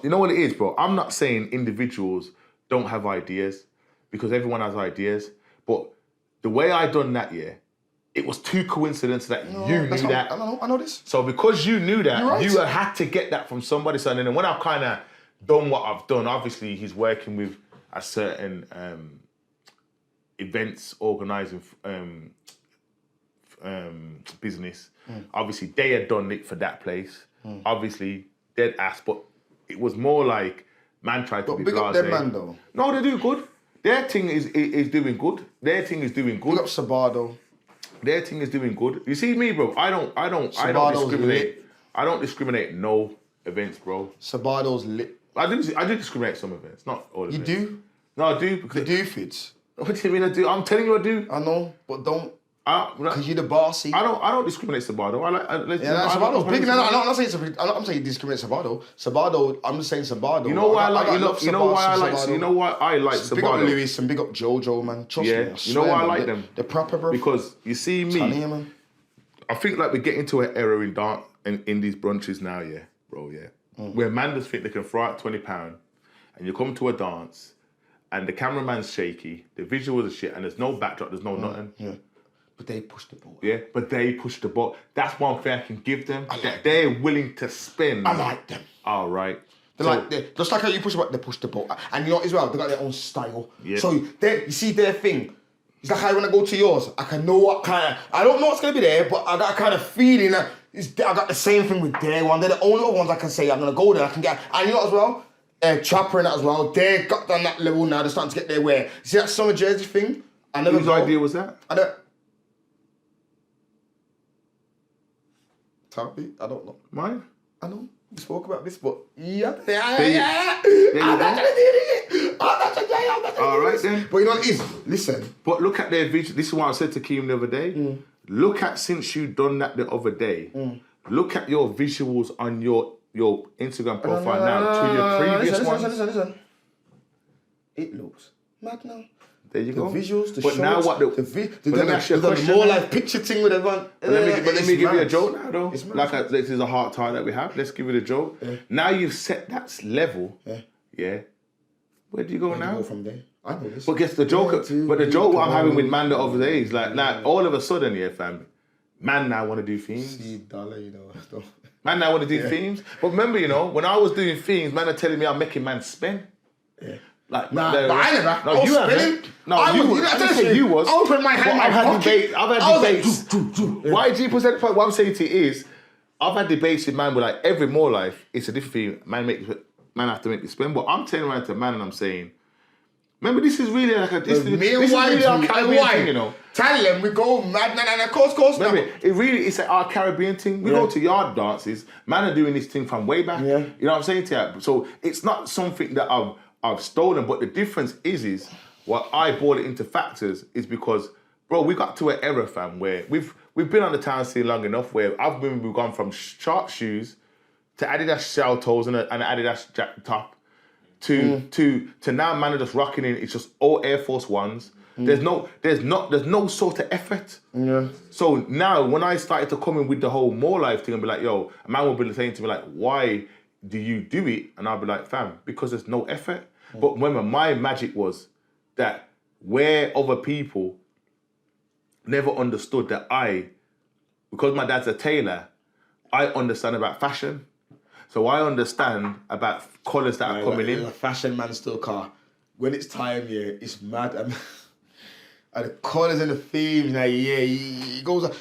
you know what it is, bro? I'm not saying individuals don't have ideas, because everyone has ideas, but the way I done that, it was too coincidental that you knew that. I know this. So because you knew that, right. you had to get that from somebody. So then when I've kind of done what I've done, obviously he's working with a certain events organising business. Obviously they had done it for that place. Obviously they'd asked, but it was more like man tried to be blasé. Big up them man though. No, they do good. Their thing is doing good. Their thing is doing good. Big up Sabado. Their thing is doing good. You see me, bro. I don't discriminate. Lit. I don't discriminate no events, bro. Sabado's lit. I do discriminate some events, not all events. You do? No, I do. You do, Fitz. What do you mean I do? I'm telling you I do. I know, but don't. Because you're the bossy. I don't discriminate Sabado. Sabado's big. No, I'm not saying Sabado. I'm not saying you discriminate Sabado. Sabado, I'm just saying Sabado. You know why I like? You know why I like? You know why I like Sabado? Big up Lewis and big up Jojo, man. Trust me. You know why I like them? They're proper, bro. Because you see me. Tanya, man. I think like we're getting to an era in these brunches now, bro, where man just think they can throw out £20 and you come to a dance and the cameraman's shaky, the visuals are shit, and there's no backdrop, there's no nothing. Yeah. But they pushed the boat. Yeah, but they push the boat. That's one thing I can give them. That they're willing to spend. I like them. All right. They're just like how you push the boat, they push the boat. And you know as well, they got their own style. Yeah. So you see their thing. It's like how when I go to yours, I can know what kind of, I don't know what's going to be there, but I got a kind of feeling that I got the same thing with their one. They're the only other ones I can say I'm going to go there. I can get, and you know as well, Chopper and that as well, they got on that level now, they're starting to get their wear. See that summer jersey thing? I never Whose idea was that? Topic? I don't know. Mine? I know. We spoke about this, but yeah. I'm not gonna do it. All right then. But you know what it is? Listen. But look at their vision. This is what I said to Keem the other day. Look at, since you done that the other day, look at your visuals on your Instagram profile now to your previous ones. Listen. It looks mad now. There you go. The visuals, the but shorts, now what the more like picture thing with everyone. But let me give you a joke now, though. It's mad. Like this is a hard time that we have. Let's give it a joke. Yeah. Now you've set that level. Yeah. Where do you go now? Go from there. I know this. But guess the joke. But the joke what I'm having with man the other day is like all of a sudden, yeah, fam. Man now want to do themes. See dollar, you know. Man now want to do themes. But remember, you know, when I was doing themes, man are telling me I'm making man spend. Yeah. Like, but I never. No, I was you spinning. haven't. No, you was. I didn't say you was. I was putting my hand in my pocket. I've had debates. Why G%? What I'm saying to you is, I've had debates with man, but like every more life, it's a different thing. Man have to make the spend. But I'm turning around to man and I'm saying, remember, this is really like this is really our Caribbean thing, you know. Tell them we go mad, and of course. Remember, it's like our Caribbean thing. We go to yard dances. Man are doing this thing from way back. Yeah. You know what I'm saying to you? So it's not something that I've stolen, but the difference is what I brought it into factors is because, bro, we got to an era, fam, where we've been on the town scene long enough where we've gone from sharp shoes to Adidas shell toes and an Adidas jack top to now man are just rocking in. It's just all Air Force Ones. There's no sort of effort. Yeah. So now when I started to come in with the whole more life thing and be like, yo, a man will be saying to me like, why do you do it? And I'll be like, fam, because there's no effort. But remember, my magic was that where other people never understood that because my dad's a tailor, I understand about fashion. So I understand about colours that are coming in. A fashion man still car. When it's time, it's mad. And the colours and the themes, it goes up.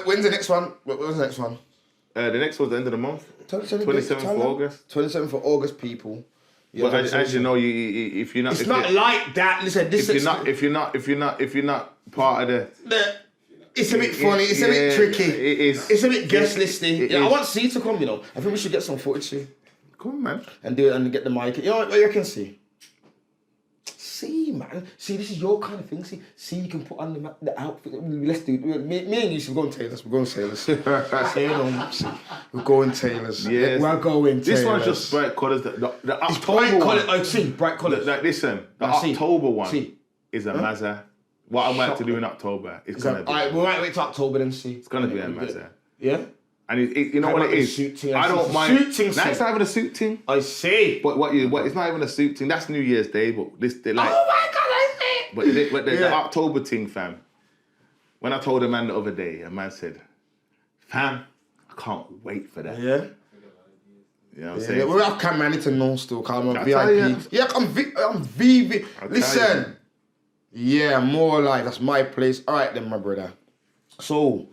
When's the next one? When's the next one? The next one's the end of the month. 27th of August. 27th of August, people. But as you know, if you're not, it's not like that. Listen, if you're not part of the. It's a bit funny. It's a bit tricky. It is. It's a bit guest listy. I want C to come. You know, I think we should get some footage. See, come on, man, and do it and get the mic. You know what you can see. See, man. See, this is your kind of thing. See, you can put on the outfit. Let's do it. Me and you should go in tailors. We're going tailors. We're going tailors. Yeah, we're going tailors. This one's just bright colours. The October bright one. Bright colours. Like, listen, the October one is a Mazza. What I'm about to do in October is going to be. We might wait till October then see. It's going to be a Mazza. Yeah? And you know what it is? I don't mind. It's not having a suit thing. I see. But it's not even a suit thing. That's New Year's Day, but they like. Oh my God, I see. But the October thing, fam. When I told a man the other day, a man said, "Fam, I can't wait for that." Yeah. You know what I'm saying? We're off camera. I need to know still. Cause I'm a VIP. Yeah, I'm VV. Listen. Yeah, more like that's my place. All right then, my brother. So,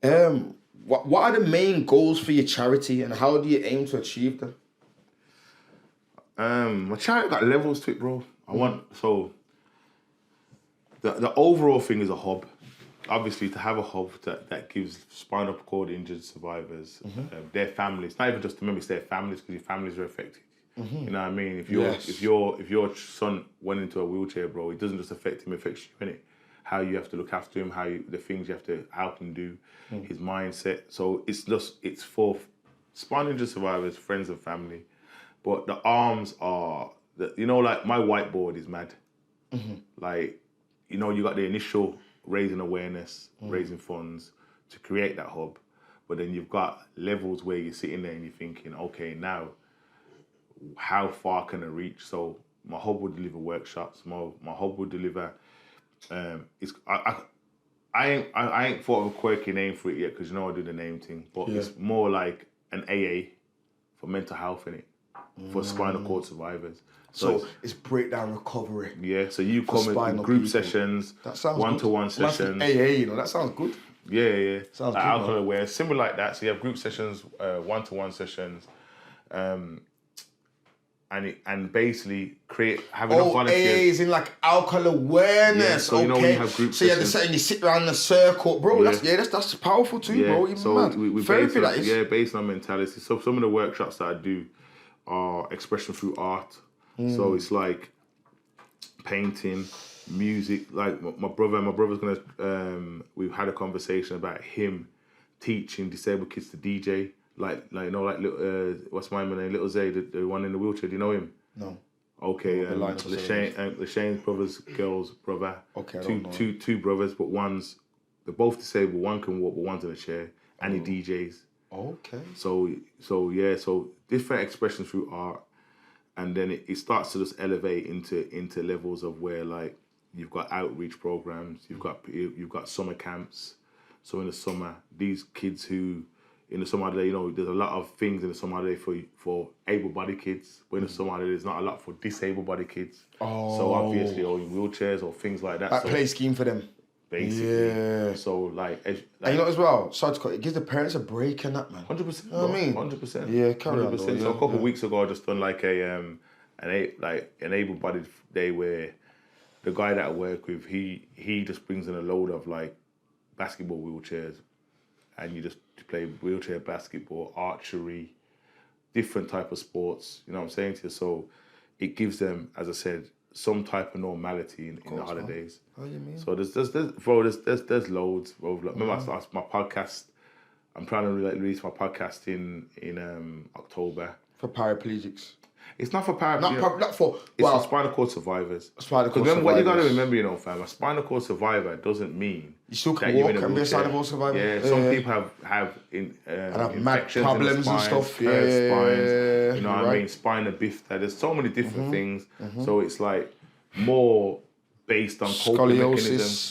what are the main goals for your charity and how do you aim to achieve them? My charity got levels to it, bro. The overall thing is a hub. Obviously, to have a hub that gives spinal cord injured survivors their families. Not even just remember, it's their families because your families are affected. You know what I mean? If your son went into a wheelchair, bro, it doesn't just affect him; it affects you, innit? How you have to look after him, the things you have to help him do, his mindset. So it's for spinal injury survivors, friends and family. But the arms are like my whiteboard is mad. Like, you got the initial raising awareness, raising funds to create that hub, but then you've got levels where you're sitting there and you're thinking, okay, now, how far can I reach? So My hub will deliver workshops. My hub will deliver. It's I ain't thought of a quirky name for it yet because I do the name thing, but it's more like an AA for mental health in it for spinal cord survivors. So it's breakdown recovery. Yeah, so you come in group sessions, one-to-one sessions. AA, that sounds good. Yeah. Sounds like good. alcohol awareness, similar like that. So you have group sessions, one-to-one sessions, and basically have enough volunteers. AA is in like alcohol awareness. Yeah, so you have group so sessions. you sit around in a circle, bro. Yeah. That's powerful too, bro. Even so mad. we Therapy, that is. based on mentality. So some of the workshops that I do are expression through art. So it's like painting, music. Like my brother's gonna. We've had a conversation about him teaching disabled kids to DJ. Like what's my name? Little Zay, the one in the wheelchair. Do you know him? No. Okay, Lashane's girl's brother. Okay, two brothers, but they're both disabled. One can walk, but one's in a chair, and he DJs. Okay. So different expressions through art, and then it starts to just elevate into levels of where like you've got outreach programs, you've got summer camps. So in the summer, these kids who in the summer holiday, there's a lot of things in the summer holiday for able-bodied kids, but in the summer holiday, there's not a lot for disabled-bodied kids. Oh. So obviously, or in wheelchairs or things like that. That play scheme for them. Basically. Yeah. So and as well, sorry to cut, it gives the parents a break and that, man. 100%. You know what I mean? 100%. Yeah, carry on. 100%. So a couple of weeks ago, I just done like an able-bodied day where the guy that I work with, he just brings in a load of like basketball wheelchairs, and you just play wheelchair basketball, archery, different type of sports. You know what I'm saying to you? So it gives them, as I said, some type of normality in the holidays. How you mean? So there's loads, bro. Like, remember I started my podcast. I'm trying to release my podcast in October. For paraplegics. It's not for paraplegics. Not for. It's for spinal cord survivors. Spinal cord survivors. What you got to remember, fam, a spinal cord survivor doesn't mean you still can walk and be a spinal cord survivor. Yeah, some people have mad problems spine, and stuff. Spines, you know what I mean? Spina bifida. There's so many different things. So it's like more based on coping mechanisms.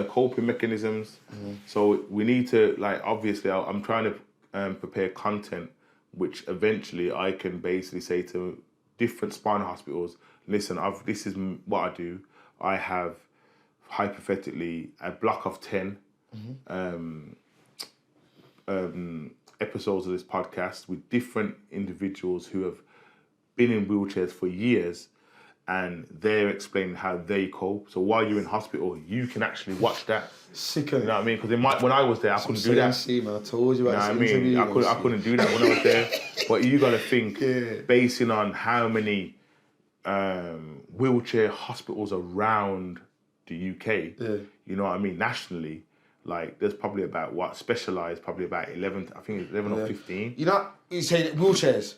Coping mechanisms. So we need to, like, obviously, I'm trying to prepare content which eventually I can basically say to different spine hospitals, listen, this is what I do. I have, hypothetically, a block of 10 episodes of this podcast with different individuals who have been in wheelchairs for years, and they're explaining how they cope. So while you're in hospital, you can actually watch that. Sick. You know what I mean? Because when I was there, I couldn't do that. Man, I told you about this interview. I couldn't do that when I was there. But you got to think, basing on how many wheelchair hospitals around the UK, you know what I mean, nationally, like there's probably about specialised, probably about 11, I think it's 11 or 15. You say wheelchairs.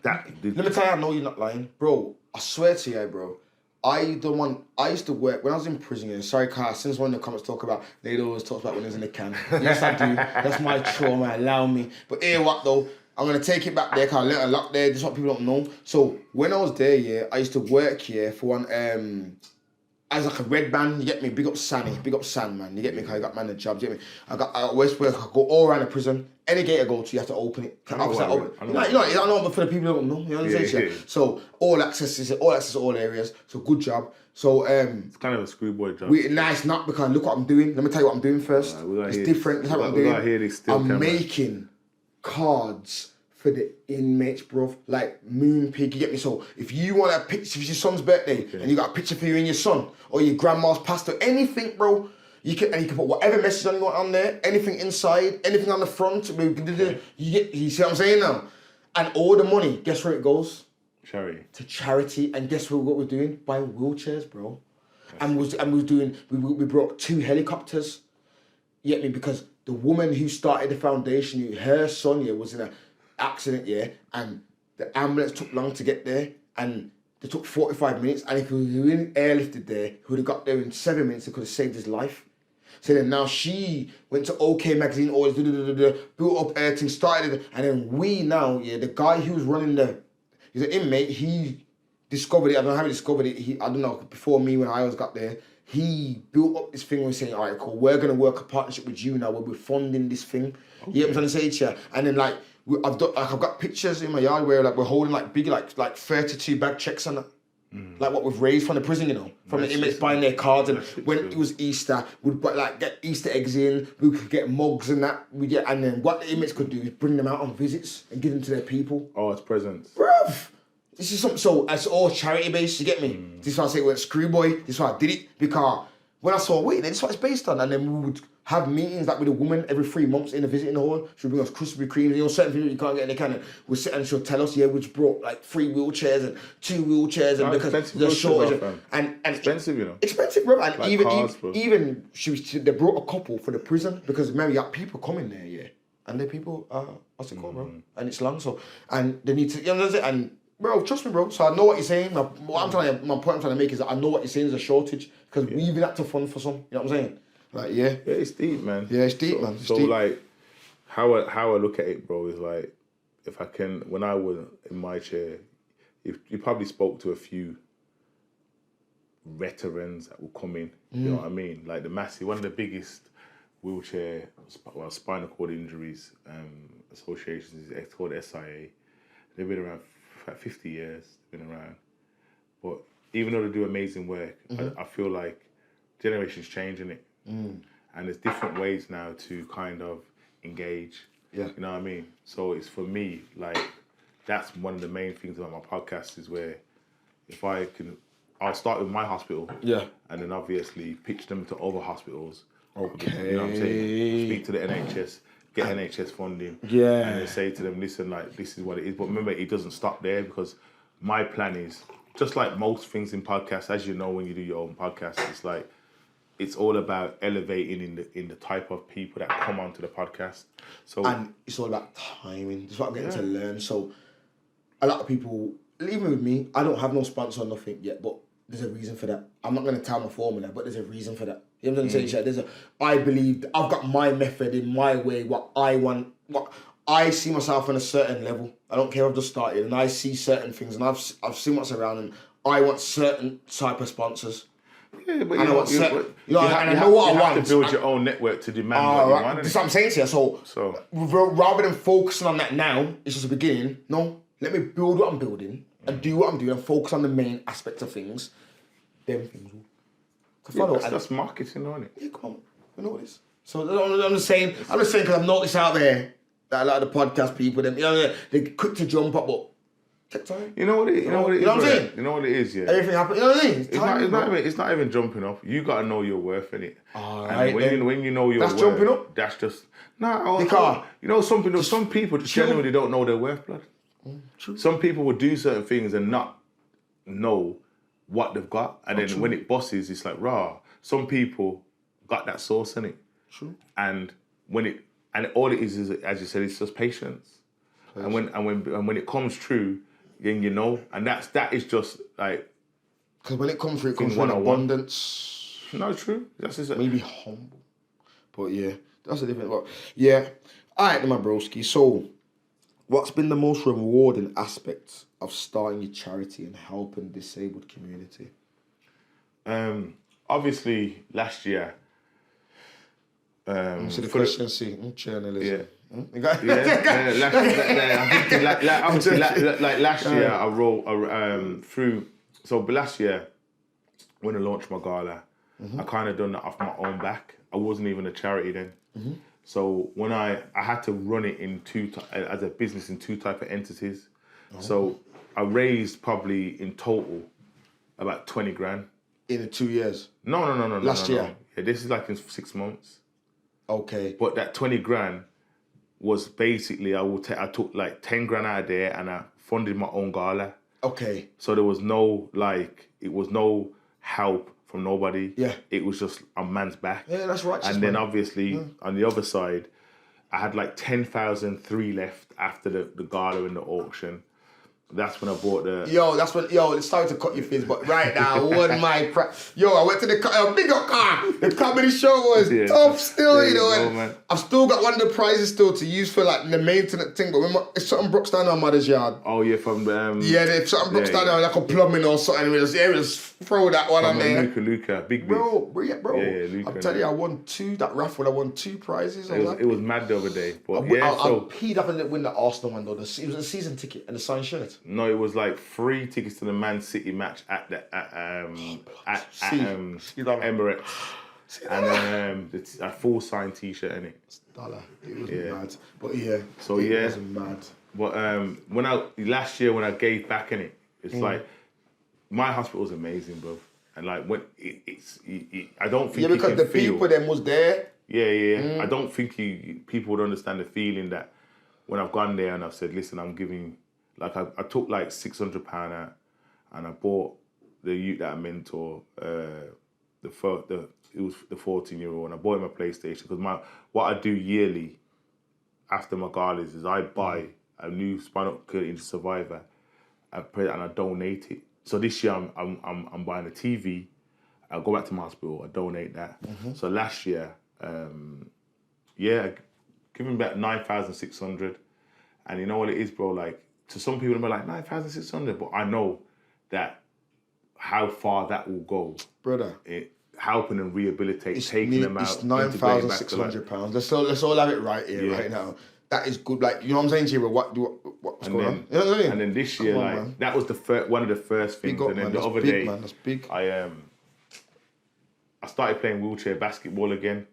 Let me tell you, I know you're not lying. Bro, I swear to you, bro. I used to work, when I was in prison, and sorry, Carl, since one of the comments talk about, they always talk about when I was in the can. Yes, I do. That's my trauma, allow me. But hear what though, I'm going to take it back there, because I learned a lot there. This is what people don't know. So when I was there, I used to work here for one, as like a red band, you get me? Big up San, man. You get me? Because I got man the jobs, you get me? I always work, I go all around the prison. Any gate I go to, you have to open it. I know, but for the people who don't know, you know what I'm saying? So all access to all areas. So good job. So it's kind of a schoolboy job. It's not, because look what I'm doing. Let me tell you what I'm doing first. It's different. Look what I'm doing. I'm making cards for the inmates, bro. Like Moon Pig, you get me? So if you want a picture, if it's your son's birthday and you got a picture for you and your son, or your grandma's pastor, anything, bro, you can put whatever message you want on there, anything inside, anything on the front. You see what I'm saying now? And all the money, guess where it goes? Charity. To charity. And guess what we're doing? Buying wheelchairs, bro. We brought 2 helicopters. You get me? Because the woman who started the foundation, her son was in an accident, and the ambulance took long to get there, and they took 45 minutes, and if we were airlifted there, he would have got there in 7 minutes, it could have saved his life. So then now she went to OK Magazine, all this, built up everything, started it, and then we now, the guy who's running he's an inmate, he discovered it. I don't know how he discovered it. I don't know, before me when I got there, he built up this thing where he's saying, all right, cool, we're going to work a partnership with you now where we're funding this thing. Okay. You know what I'm trying to say to you? And then like, I've got pictures in my yard where like we're holding like big, like 32 bag checks on that. Like what we've raised from the prison, you know, from the inmates buying their cards, and when it was Easter, we'd like get Easter eggs in, we could get mugs and that, and then what the inmates could do is bring them out on visits and give them to their people. Oh, it's presents. Bruv! This is something, so it's all charity based, you get me? This is why I say we're Screwboy, this is why I did it, because when I saw, wait, this is what it's based on, and then we would have meetings like with a woman every 3 months in the visiting hall. She'll bring us Krispy Kremes, you know, certain things you can't get in the can. And we'll sit and she'll tell us, yeah, we just brought like 3 wheelchairs and 2 wheelchairs, and because there's a shortage. And expensive, you know. Expensive, bro. And like even they brought a couple for the prison because remember, you got people coming there, yeah. And the people, what's it called, bro? And it's long, so, and they need to, you know what I'm saying? And bro, trust me, bro. So I know what you're saying. My point I'm trying to make is that I know what you're saying is a shortage because we even had to fund for some. You know what I'm saying? Like, yeah, it's deep, man. Yeah, it's deep, man. It's so deep. like, how I look at it, bro, is like, if I can, when I was in my chair, you probably spoke to a few veterans that will come in. You know what I mean? Like one of the biggest wheelchair, spinal cord injuries associations is called SIA. They've been around for 50 years. They've been around, but even though they do amazing work, I feel like generations changing it. And there's different ways now to kind of engage. Yeah. You know what I mean? So it's for me, like, that's one of the main things about my podcast is where if I'll start with my hospital. Yeah. And then obviously pitch them to other hospitals. Okay. You know what I'm saying? Speak to the NHS, get NHS funding. Yeah. And then say to them, listen, like, this is what it is. But remember, it doesn't stop there because my plan is, just like most things in podcasts, as you know, when you do your own podcast, it's like, it's all about elevating in the type of people that come onto the podcast. So and it's all about timing. That's what I'm getting to learn. So a lot of people, even with me, I don't have no sponsor or nothing yet, but there's a reason for that. I'm not going to tell my formula, but there's a reason for that. You know what I'm saying? I believe I've got my method in my way, what I want, what I see myself on a certain level. I don't care if I've just started, and I see certain things, and I've seen what's around, and I want certain type of sponsors. Yeah, but I know what I want. To build your own network to demand what you want. That's what I'm saying to you. So rather than focusing on that now, it's just a beginning. No, let me build what I'm building and do what I'm doing and focus on the main aspects of things. Them things will follow. That's marketing, isn't it? Yeah, come on. You know what it is. So I'm just saying because I've noticed out there that a lot of the podcast people, they're quick to jump up, but take time. You know what it is? You know what I'm saying? You know what it is, yeah. Everything happens. You know what I mean? It's not even jumping up. You gotta know your worth in it. Alright. When you know your worth, jumping up. That's just you know some people just genuinely don't know their worth, blood. True. Some people will do certain things and not know what they've got, and then when it bosses, it's like raw. Some people got that sauce in it. True. And all it is as you said, it's just patience. And when it comes true, then you know, and that is just like because when it comes through, it comes from abundance. No, true. That's just maybe humble, but yeah, that's a different. But yeah, all right, then, my broski. So, what's been the most rewarding aspect of starting your charity and helping the disabled community? Obviously, last year. So the question, journalism. Last year I wrote through. So last year when I launched my gala, I kind of done that off my own back. I wasn't even a charity then. So when I had to run it in as a business in 2 type of entities. So I raised probably in total about 20 grand. In 2 years? No. Last year? Yeah, this is like in 6 months. Okay. But that 20 grand was basically, I took like 10 grand out of there and I funded my own gala. Okay. So there was no help from nobody. Yeah. It was just a man's back. Yeah, that's right. And then obviously on the other side, I had like 10,003 left after the gala and the auction. That's when I bought the... Yo, that's when, it's starting to cut your face, but right now, I won my I went to the big up car. The comedy show was tough still, you know, and man. I've still got one of the prizes still to use for like the maintenance thing, but remember, if something broke down on mother's yard. Oh, yeah, from... if something broke down on like a plumbing or something, we just throw that one on there. Luca, big bro. Yeah, Luca. I'm telling you, I won that raffle, I won 2 prizes. It was mad the other day, but I peed up and didn't win the Arsenal one though. It was a season ticket and a signed shirt. No, it was like 3 tickets to the Man City match at Emirates, and a full signed T-shirt in it. It was mad, but it was mad. But last year when I gave back in it, it's like my hospital's amazing, bro. And like when I don't think because the people them was there. Yeah. I don't think people would understand the feeling that when I've gone there and I've said, listen, I'm giving. Like I took like £600 out, and I bought the youth that I mentor. It was the 14-year-old, and I bought him a PlayStation because what I do yearly after my galas is I buy a new spinal cord injury survivor, and I donate it. So this year I'm buying a TV. I go back to my hospital. I donate that. So last year, give him back 9,600, and you know what it is, bro, like. To some people, they're like 9,600, but I know that how far that will go, brother. Helping them rehabilitate, taking them out. It's £9,600. Let's all have it right here, right now. That is good. Like, you know what I'm saying to you? What's going on? You know what I mean? And then this year, that was one of the first things. Big up, and then man. the That's other big, day, man. That's big. I started playing wheelchair basketball again.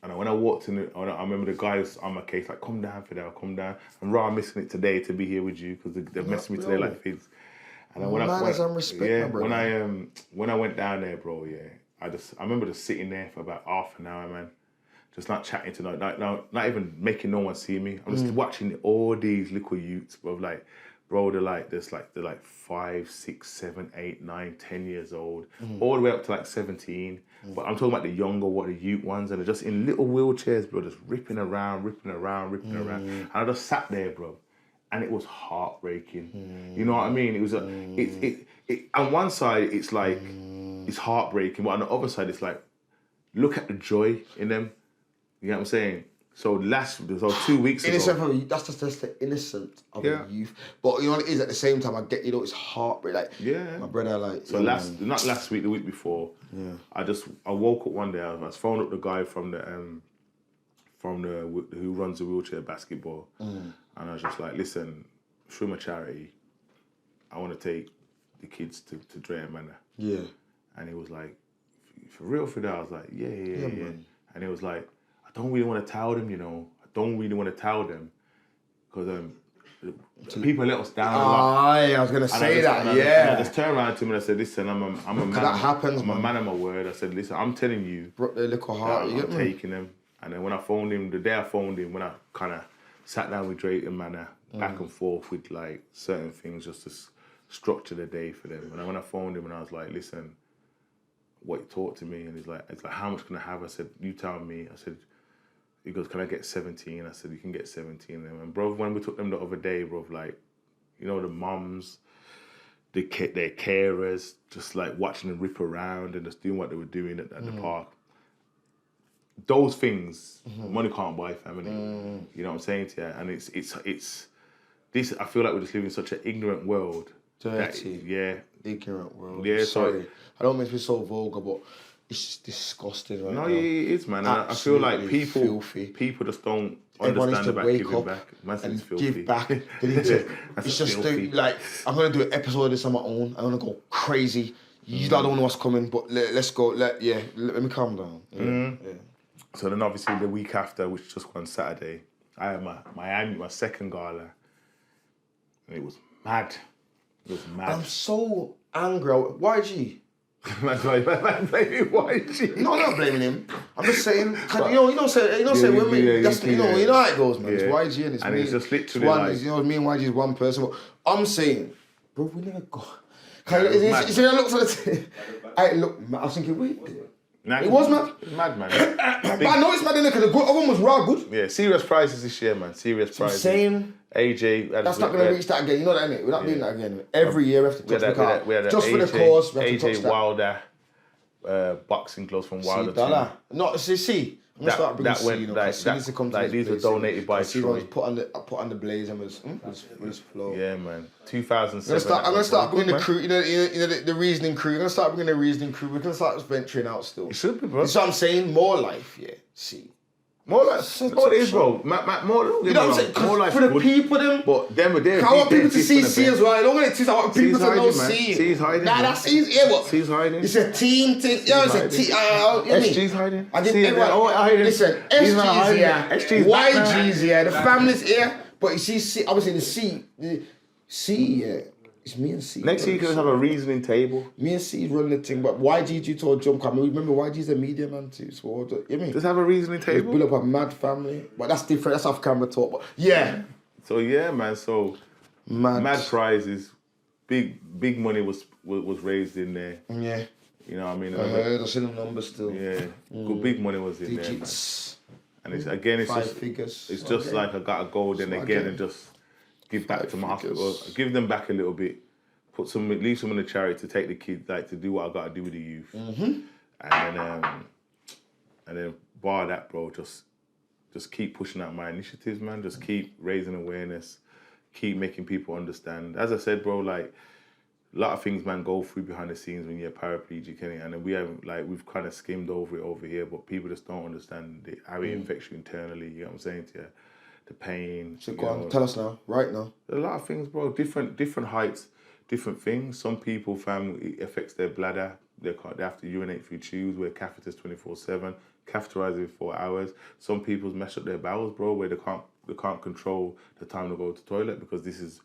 And when I walked in, I remember the guys on my case like, "Come down, Fidel, come down." I'm missing it today to be here with you because they're messing me today like kids. And then when I went down there, bro, I remember just sitting there for about half an hour, man, just not chatting to not even making no one see me. I'm just watching all these little youths, bro, like. Bro, they're like 5, 6, 7, 8, 9, 10 years old, all the way up to like 17. But I'm talking about the younger, the youth ones, and they're just in little wheelchairs, bro, just ripping around. And I just sat there, bro, and it was heartbreaking. You know what I mean? It was on one side, it's like it's heartbreaking, but on the other side, it's like look at the joy in them. You know what I'm saying? So 2 weeks ago. That's just the innocence of a youth. But you know what it is, at the same time, I get, it's heartbreak. Like, my brother, like... So not last week, the week before, I woke up one day, I phoned up the guy from who runs the wheelchair basketball. And I was just like, listen, through my charity, I want to take the kids to Drea Manor. Yeah. And he was like, for real, Fidel? I was like, yeah. And he was like, I don't really want to tell them, you know. I don't really want to tell them because people let us down a lot. I was going to say that, I just turned around to him and I said, listen, I'm a man. That happens, I'm a man of my word. I said, listen, I'm telling you. Broke their little heart. I'm taking them. And then when I phoned him, the day I phoned him, when I kind of sat down with Drake and Manor, back and forth with like certain things just to structure the day for them. And when I phoned him and I was like, listen, what he talked to me, and it's like, how much can I have? I said, you tell me. I said, he goes, can I get 17? I said, you can get 17. And bro, when we took them the other day, bro, like, you know, the mums, their carers, just like watching them rip around and just doing what they were doing at the park. Those things, money can't buy, family. You know what I'm saying to you? And it's this, I feel like we're just living in such an ignorant world. Dirty. Ignorant world. Yeah, sorry. I don't mean to be so vulgar, but it's just disgusting right now. No, it is, man. I feel like people just don't understand about giving back. And give back. They need to. It's just like, I'm going to do an episode of this on my own. I'm going to go crazy. You don't know what's coming, but let's go. Let me calm down. Yeah. So then obviously the week after, which just on Saturday, I had my second gala. And it was mad. It was mad. I'm so angry. YG. Man, blaming YG. No, I'm not blaming him. I'm just saying, you know, say women. You know how it goes, man. It's YG and it's me. It's just literally you know, me and YG is one person. But I'm saying, bro, we never go. I looked at the I was thinking, wait. Nah, It was mad. It's mad, man. But I know it's mad because the other one was raw good. Yeah, serious prizes this year, man. Serious prizes. Insane. AJ. That's not going to reach that again. You know that, innit? We're not doing that again. Every year we have to touch the car. We had Just AJ, for the cause, we have to touch AJ that. Wilder boxing gloves from Wilder. $. No, see. I'm gonna start bringing that went C, these were donated by Troy. Put on the blaze and was flow. Yeah, man. 2007. I'm gonna start bringing the crew. You know the reasoning crew. I'm gonna start bringing the reasoning crew. We're gonna start venturing out still. It should be, bro. That's what I'm saying. More life, yeah. See. More life. What it is, bro? More. You know what I'm saying? More life for the good. people, them. But them were there. I want people to see C as well. I don't want it to. I want people to know C. C's hiding. Nah, that's C's. Yeah, what? C's hiding. It's a team thing. Yeah, it's a team. SG's hiding. I didn't. Listen, SG's here. YG's here. The family's here. But you see, obviously the C, yeah. It's me and C. Next year you can have a reasoning table. Me and C run the thing, but YG you told jump come. Remember YG's a media man too, so you mean? Just have a reasoning table. Build up a mad family, but that's different. That's off camera talk. But yeah. So yeah, man. So mad prizes, big money was raised in there. Yeah. You know what I mean? I heard. I see the numbers still. Yeah. Good big money was in Digits. there, man. And it's Five just figures. It's just like I gotta go then again and just give back to my hospital. Give them back a little bit. Leave some in the charity to take the kids, like to do what I gotta do with the youth. Mm-hmm. And then bar that, bro, just keep pushing out my initiatives, man. Just keep raising awareness, keep making people understand. As I said, bro, like a lot of things, man, go through behind the scenes when you're paraplegic, and then we've kind of skimmed over it over here, but people just don't understand how it affects you internally. You know what I'm saying to you? The pain. So go on, tell us now, right now. A lot of things, bro. Different heights, different things. Some people, fam, it affects their bladder. They have to urinate through tubes, wear catheters 24/7, catheterize every 4 hours. Some people's mess up their bowels, bro, where they can't control the time to go to the toilet because this is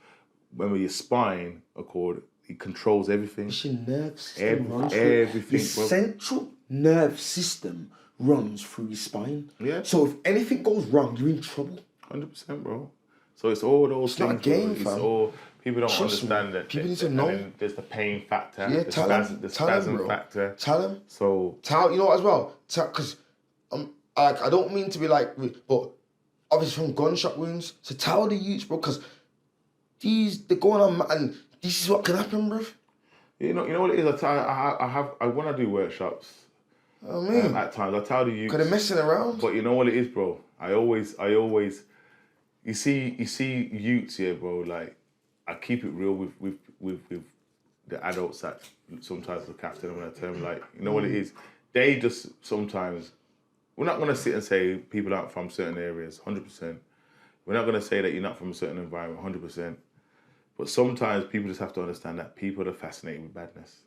when your spine accord. It controls everything. It's your nerve system runs everything, your bro. central nerve system runs through your spine. Yeah. So if anything goes wrong, you're in trouble. 100%, bro. So it's all those it's things. Not a game, bro. fam. It's all people don't Trust understand me. that. People need to know. And then there's the pain factor. Yeah, the tell spasm them, factor. Tell them. So you know what as well? Because I don't mean to be like, but obviously from gunshot wounds. So tell the youths, bro, because they're going on, and this is what can happen, bro. You know what it is. I when I do workshops. I mean, at times I tell the youths. Because they're messing around. But you know what it is, bro. I always. You see youths here, bro. Like I keep it real with the adults that sometimes look after them, and I tell them like, you know what it is. They just sometimes. We're not gonna sit and say people aren't from certain areas, 100%. We're not gonna say that you're not from a certain environment, 100%. But sometimes people just have to understand that people are fascinated with badness.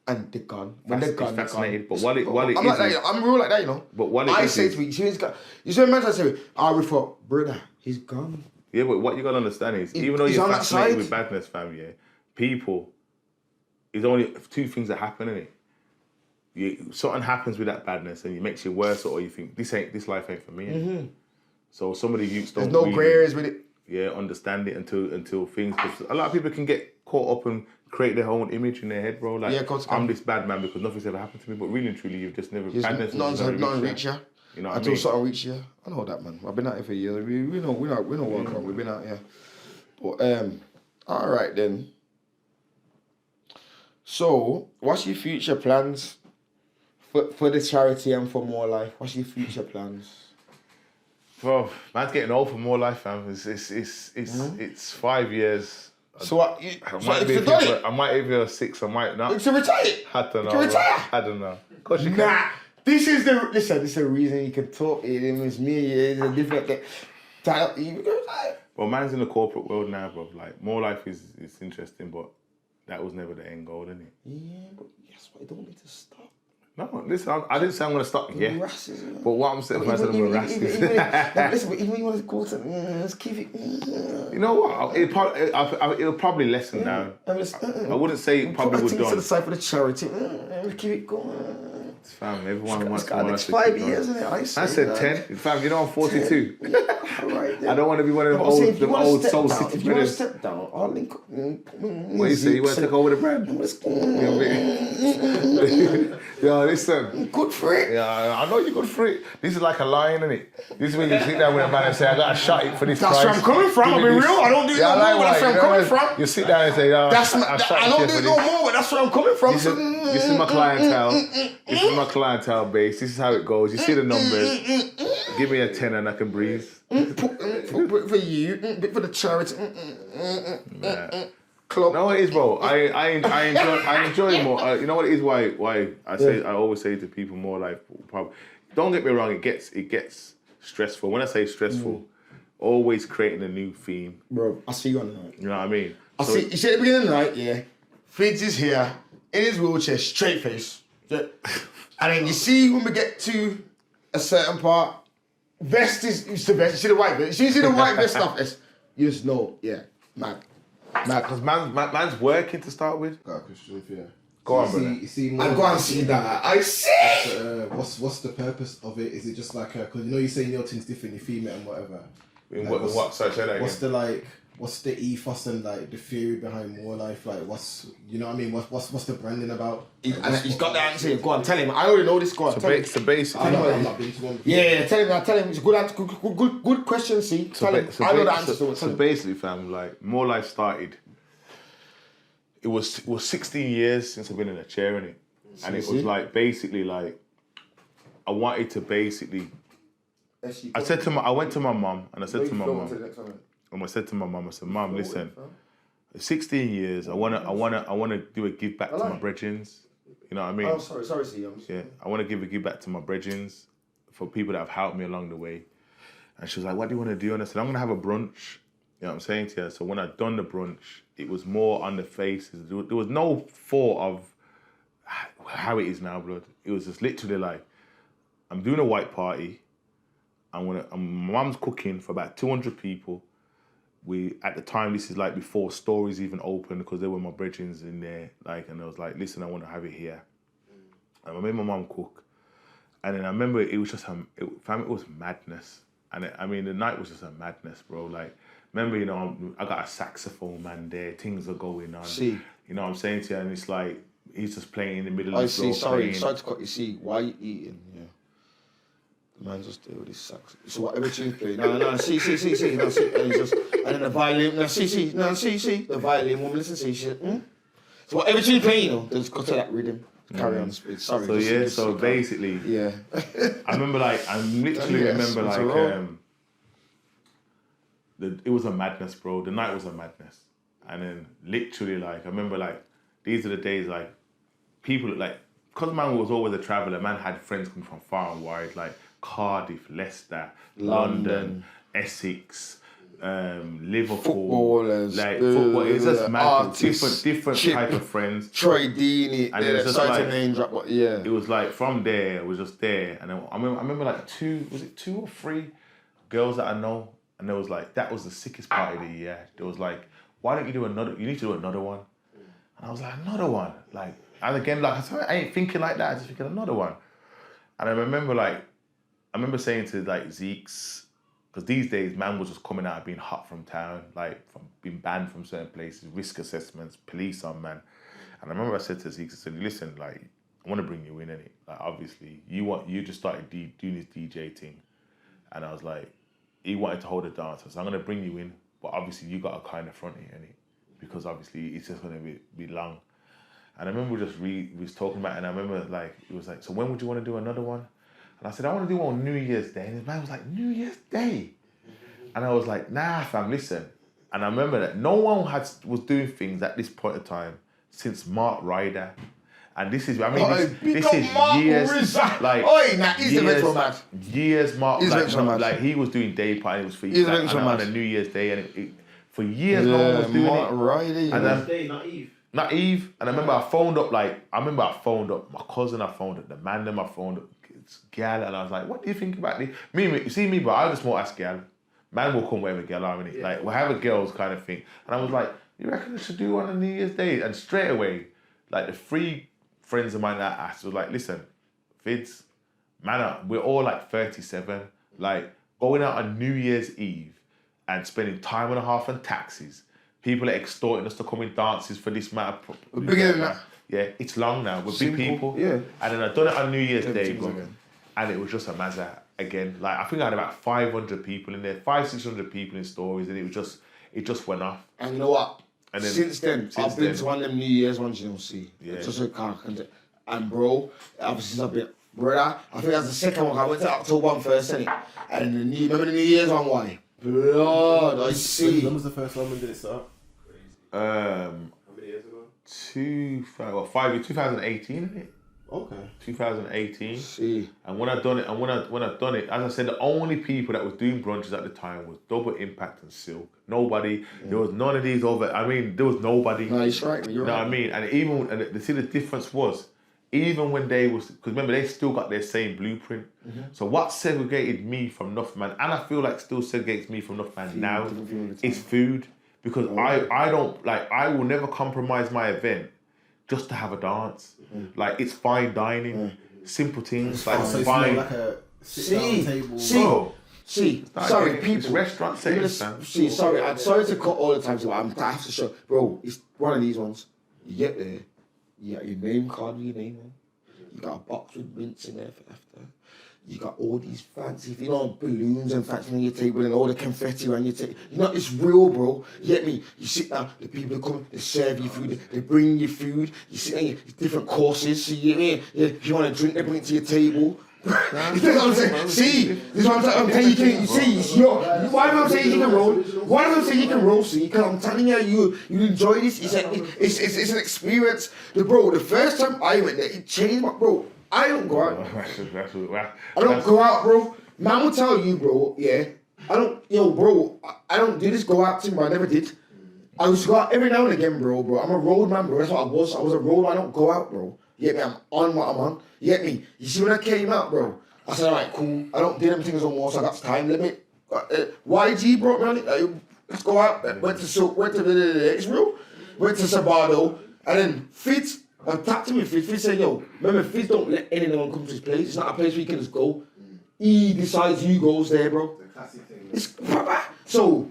And they're gone. When they're gone, fascinated. But what it I'm is, like that, I'm real like that, you know. But what it I is, say to me, you see, man, I say, we thought, brother, he's gone. Yeah, but what you gotta understand is, even though you're fascinated with badness, fam, yeah, people, there's only two things that happen, innit? Something happens with that badness and it makes you worse, or you think this life ain't for me. Mm-hmm. So some of the youths don't. There's no grey areas with it. Yeah, understand it until things. Cause a lot of people can get caught up and create their own image in their head, bro. Like I'm this bad man because nothing's ever happened to me. But really and truly, you've just never. Nothing reached you. You know what I mean? Until something reached you. I know that, man. I've been out here for years. We know what's wrong. We've been out here. But all right then. So, what's your future plans for the charity and for More Life? What's your future plans? Bro, man's getting old for More Life, fam. It's 5 years. So what? I might even 6. I might not. To retire? I don't know. To retire? I don't know. Of course you can. Nah. This is the reason you can talk. It's me. It's a different thing. You can retire. Well, man's in the corporate world now, bro. Like More Life is interesting, but that was never the end goal, isn't it? Yeah, but guess what? I don't need to stop. No, listen, I didn't say I'm going to stop yet. Racism. But what I'm saying is I'm listen, but even when you want to go to, let's keep it. You know what? It'll probably lessen down. I wouldn't say it probably would done. To the side for the charity. Let's keep it going. Fam, everyone wants to. It's 5 years, isn't it? I said 10. Fam, you know I'm 42. Alright, I don't want to be one of them I'm saying, old Soul City if you want to brothers. step down, I'll link up. What you say? You want to take over the brand? Yo, listen. Good for it. Yeah, I know you're good for it. This is like a lion, isn't it? This is when you sit down with a man and say, I got to shot it for this That's price. where I'm coming from. I'll be real. I don't do it no more, but that's where I'm coming from. You sit down and say, oh, I don't do it no more, but that's where I'm coming from. This is my clientele. This is my clientele base. This is how it goes. You see the numbers. Give me a 10 and I can breathe. For you, for the charity. Club. No, it is, bro. I enjoy more. You know what it is? Why I always say to people more like, don't get me wrong. It gets stressful. When I say stressful, always creating a new theme. Bro, I see you on the night. You know what I mean? You see at the beginning of the night, yeah. Fids is here in his wheelchair, straight face. Yeah. And then you see when we get to a certain part, vest is the vest. You see the white vest. You see the white vest stuff. You just know, yeah, mad. Because man's working to start with. Got a question for you. Go on, brother. You see more. I go and see that. I see. What's the purpose of it? Is it just like because you know you're saying your thing's different, you feel it and whatever. What's the ethos and like the theory behind more life? Like what's what's the branding about? He's got the answer. Go on, tell him. I already know this. Go on, tell him. So basically, I've not been to one before. Yeah, tell him. It's a good answer. Good question. See, tell him. I know the answer. So basically, fam, like More Life started. It was 16 years since I've been in a chair, innit? And it was like basically like I wanted to basically. I went to my mum and I said to my mum. And I said to my mum, I said, Mum, listen, 16 years, I wanna do a give back to my brethrens. You know what I mean? Oh, sorry, see. Yeah, I want to give back to my brethrens for people that have helped me along the way. And she was like, what do you want to do? And I said, I'm gonna have a brunch. You know what I'm saying to you? So when I done the brunch, it was more on the faces. There was no thought of how it is now, blood. It was just literally like, I'm doing a white party. My mum's cooking for about 200 people. At the time, this is like before stores even opened because there were my brethrens in there. Like, and I was like, listen, I want to have it here. And I made my mum cook. And then I remember it was just, it was madness. And the night was just a madness, bro. Like, remember, I got a saxophone man there, things are going on. See. You know what I'm saying to you? And it's like, he's just playing in the middle of the floor. Sorry to cut you. See, why are you eating? Yeah. The man just there with his sax. So whatever tune play. No, see. No, see. And he's just, and then the violin. No, see. The violin woman listen, see shit. So whatever tune play, just got to that rhythm. Carry on, speed. Sorry. So yeah, so basically, yeah. I remember it was a madness, bro. The night was a madness, and then literally I remember these are the days people because man was always a traveller. Man had friends coming from far and wide, like Cardiff, Leicester, London, Essex, Liverpool, footballers, football. It's just mad, artists, different type of friends. Troy Deeney, and it was just name drop, but yeah. It was like from there, it was just there, and then I remember two or three girls that I know, and there was that was the sickest party of the year. There was why don't you do another? You need to do another one, and I was like, another one, and again, I ain't thinking like that. I just thinking another one, and I remember saying to Zeke's. Because these days, man was just coming out of being hot from town, from being banned from certain places, risk assessments, police on man. And I remember I said to Zeke, I said, listen, I want to bring you in, innit? Obviously, you just started doing this DJ thing. And I was like, he wanted to hold a dance. So I'm going to bring you in, but obviously you got to kind of front it, innit? Because obviously it's just going to be long. And I remember we was talking about it, and I remember it was so when would you want to do another one? And I said, I want to do one on New Year's Day. And his man was like, New Year's Day? And I was like, nah, fam, listen. And I remember that no one was doing things at this point in time since Mark Ryder. And this is, this is years. He's the retro man. Years, Mark. He was doing day party. It was for years. On a New Year's Day. And for years, no one was doing Mark Ryder. And Day, not Eve. Not Eve. And I remember I phoned up my cousin, I phoned up the man, I phoned up Gala, and I was like, what do you think about this? You see me, but I just won't ask Gala. Man will come wherever Gala are, innit? We'll have a girls kind of thing. And I was like, you reckon we should do one on New Year's Day? And straight away, the three friends of mine that asked was like, listen, Fids, man, we're all 37. Go going out on New Year's Eve and spending time and a half on taxis. People are extorting us to come in dances for this matter. Bigger than that. Yeah, it's long now. We're big people. Yeah. And then I done it on New Year's Day, Everything's bro. again. And it was just a mazza again. Like, I think I had about 500 people in there, 500-600 people in stories, and it just went off. And you know what? And then, Since then, I've been to one of them New Year's ones you don't see. Yeah. Just a car. And bro, obviously I've been, brother, I think that's the second one. I went to October 1st, innit? And remember the New Year's one, why? Blood, I see. When was the first one? When did it start? How many years ago? 2018, isn't it? Okay. 2018. See. And when I done it, as I said, the only people that was doing brunches at the time was Double Impact and Silk. Nobody. There was none of these other. I mean, there was nobody. No, you're right. You're You know right. what I mean? And the difference was, even when they was, because remember they still got their same blueprint. So what segregated me from Nuff Man, and I feel like still segregates me from Nuff Man now, is food. Because I don't like, I will never compromise my event just to have a dance. Like, it's fine dining, simple things like So it's fine. more like a sit-down table. Bro, See, like, sorry, it's people. restaurant settings, man. See, sorry, I'm sorry to cut all the time, so I have to show. Bro, it's one of these ones. You get there, you got your name card with your name on. You got a box with mints in there for after. You got all these fancy, balloons and fancy on your table and all the confetti around your table. You know, it's real, bro. You get me? You sit down, the people come, they serve you food, they bring you food. You sit down, different courses. So you get me? Yeah, if you want a drink, they bring it to your table. You know what I'm saying? See, this is what I'm telling you. You see, why am I saying you can roll? Why am I saying you can roll? See, because I'm telling you enjoy this. It's an experience. Bro, the first time I went there, it changed my bro. I don't go out. I don't go out, bro. Man will tell you, bro. Yeah, I don't. Bro, I don't do this go out thing, but I never did. I used to go out every now and again, bro. I'm a road man, bro. That's what I was. I was a road man. I don't go out, bro. You get me? I'm on what I'm on. You get me? You see when I came out, bro? I said, alright, cool. I don't do them things no more, so I got time limit. YG brought me on it. Let's go out. Went to Silk, went to it's real. Went to Sabado, and then Fitz, I tapped him with Fitz. Fitz said, yo, remember, Fitz don't let anyone come to his place. It's not a place where you can just go. He decides who goes there, bro. The classic thing. It's proper. So,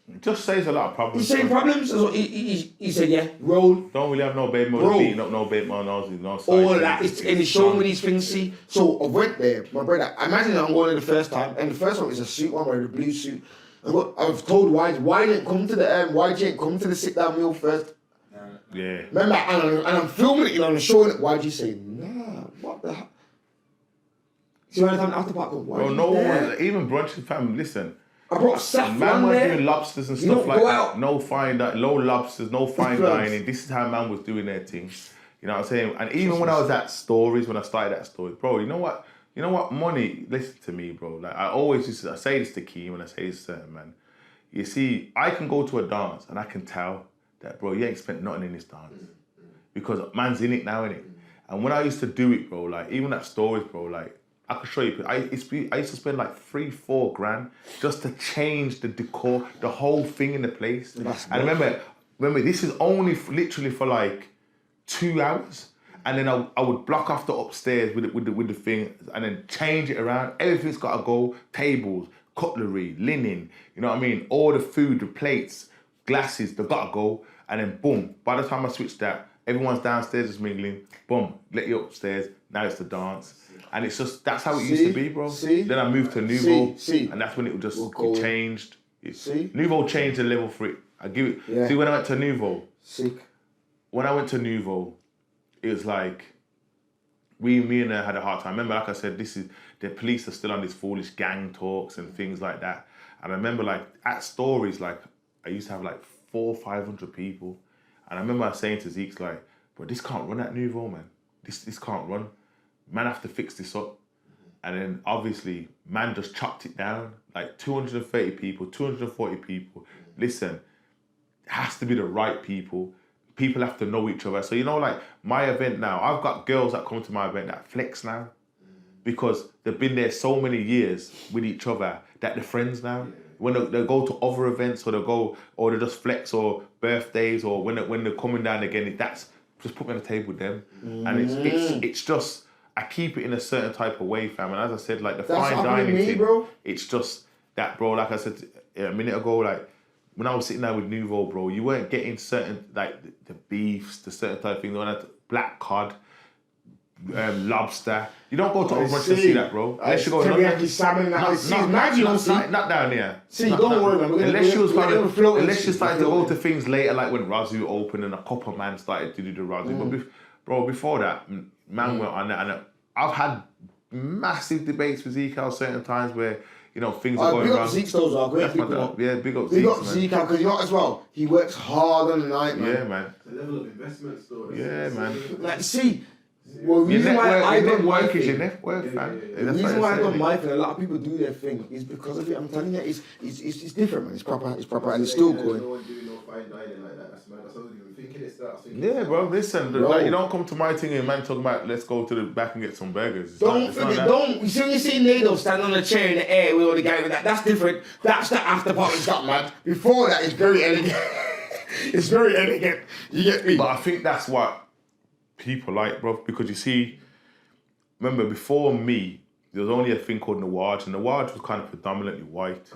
It just saves a lot of problems. he's saying problems. So he said, yeah, roll. Don't really have no baby Bro. mother beating up no baby mother, no side All of things. that. And he's showing me these things, see. So I went there, my brother. Imagine I'm going there the first time, and the first one is a suit, one wearing a blue suit. I was told why didn't come to the why didn't come to the sit down meal first. Yeah. Remember, and I'm filming it, I'm showing it. Why'd you say, nah, what the hell? See when I time after park, why? Bro, no one, even brunch family, listen. I brought saffron Man was there. doing lobsters and You stuff don't like go that. out. No fine, no lobsters, no fine Drugs. dining. This is how man was doing their thing. You know what I'm saying? And even when I was at stories, when I started that story, bro, you know what? Money, listen to me, bro. Like, I say this to Key when I say this to certain man. You see, I can go to a dance and I can tell that, bro, you ain't spent nothing in this dance. Because man's in it now, innit? And when I used to do it, bro, like, even at stories, bro, like, I could show you, I used to spend like 3-4 grand just to change the decor, the whole thing in the place. And remember, this is only literally for like 2 hours. And then I would block off the upstairs with the thing and then change it around. Everything's got to go, tables, cutlery, linen, you know what I mean? All the food, the plates, glasses, they've got to go. And then boom, by the time I switch that, everyone's downstairs just mingling, boom, let you upstairs, now it's the dance. And it's just, that's how it used to be, bro. Then I moved to Nouveau, and that's when it just it changed. Nouveau changed the level for it. I give it. Yeah. See, when I went to Nouveau, Sick. when I went to Nouveau, it was like, me and her had a hard time. Remember, like I said, the police are still on these foolish gang talks and things like that. And I remember, like, at stories, like, I used to have like 400 or 500 people. And I remember saying to Zeke, like, bro, this can't run at Nouveau, man. This can't run. Man have to fix this up. And then obviously, man just chopped it down. Like 230 people, 240 people. Listen, it has to be the right people. People have to know each other. So, you know, like my event now, I've got girls that come to my event that flex now because they've been there so many years with each other that they're friends now. When they go to other events or they just flex or birthdays or when they're coming down again, that's just put me on the table with them. And it's just, I keep it in a certain type of way, fam. And as I said, like the That's fine happened to dining me, thing, bro. it's just that, bro. Like I said a minute ago, like when I was sitting there with Nouveau, bro, you weren't getting certain like the beefs, the certain type of thing. Like black cod, lobster. You don't go to Orange to see that, bro. Unless you go teriyaki salmon. not down here. See, don't worry, man. Unless you started to go to things later, like when Razoo opened and a copper man started to do the Razoo. But bro, before that, man went on that, and I've had massive debates with Zeke at certain times where things are going wrong. wrong. Zeke's those are great people. Yeah, big up Zeke, man. Because you know as well, he works hard on the night, man. Yeah, man. The level of investment still. Yeah, man. Like, see. Well, Your network is your network, man. The reason why I done my thing, a lot of people do their thing, is because of it. I'm telling you, it's different, man. It's proper, and it's still going. No one doing no fine dining like that. That's mad. That's not even thinking it's that. Yeah, bro. Listen, like you don't come to my thing and man talking about let's go to the back and get some burgers. Don't forget, you see when you see Nado stand on a chair in the air with all the guy with that. That's different. That's the after party stuff, man. Before that, it's very elegant. It's very elegant. You get me? But I think that's what people like, bro, because you see, remember before me, there was only a thing called Nawaj, and Nawaj was kind of predominantly white,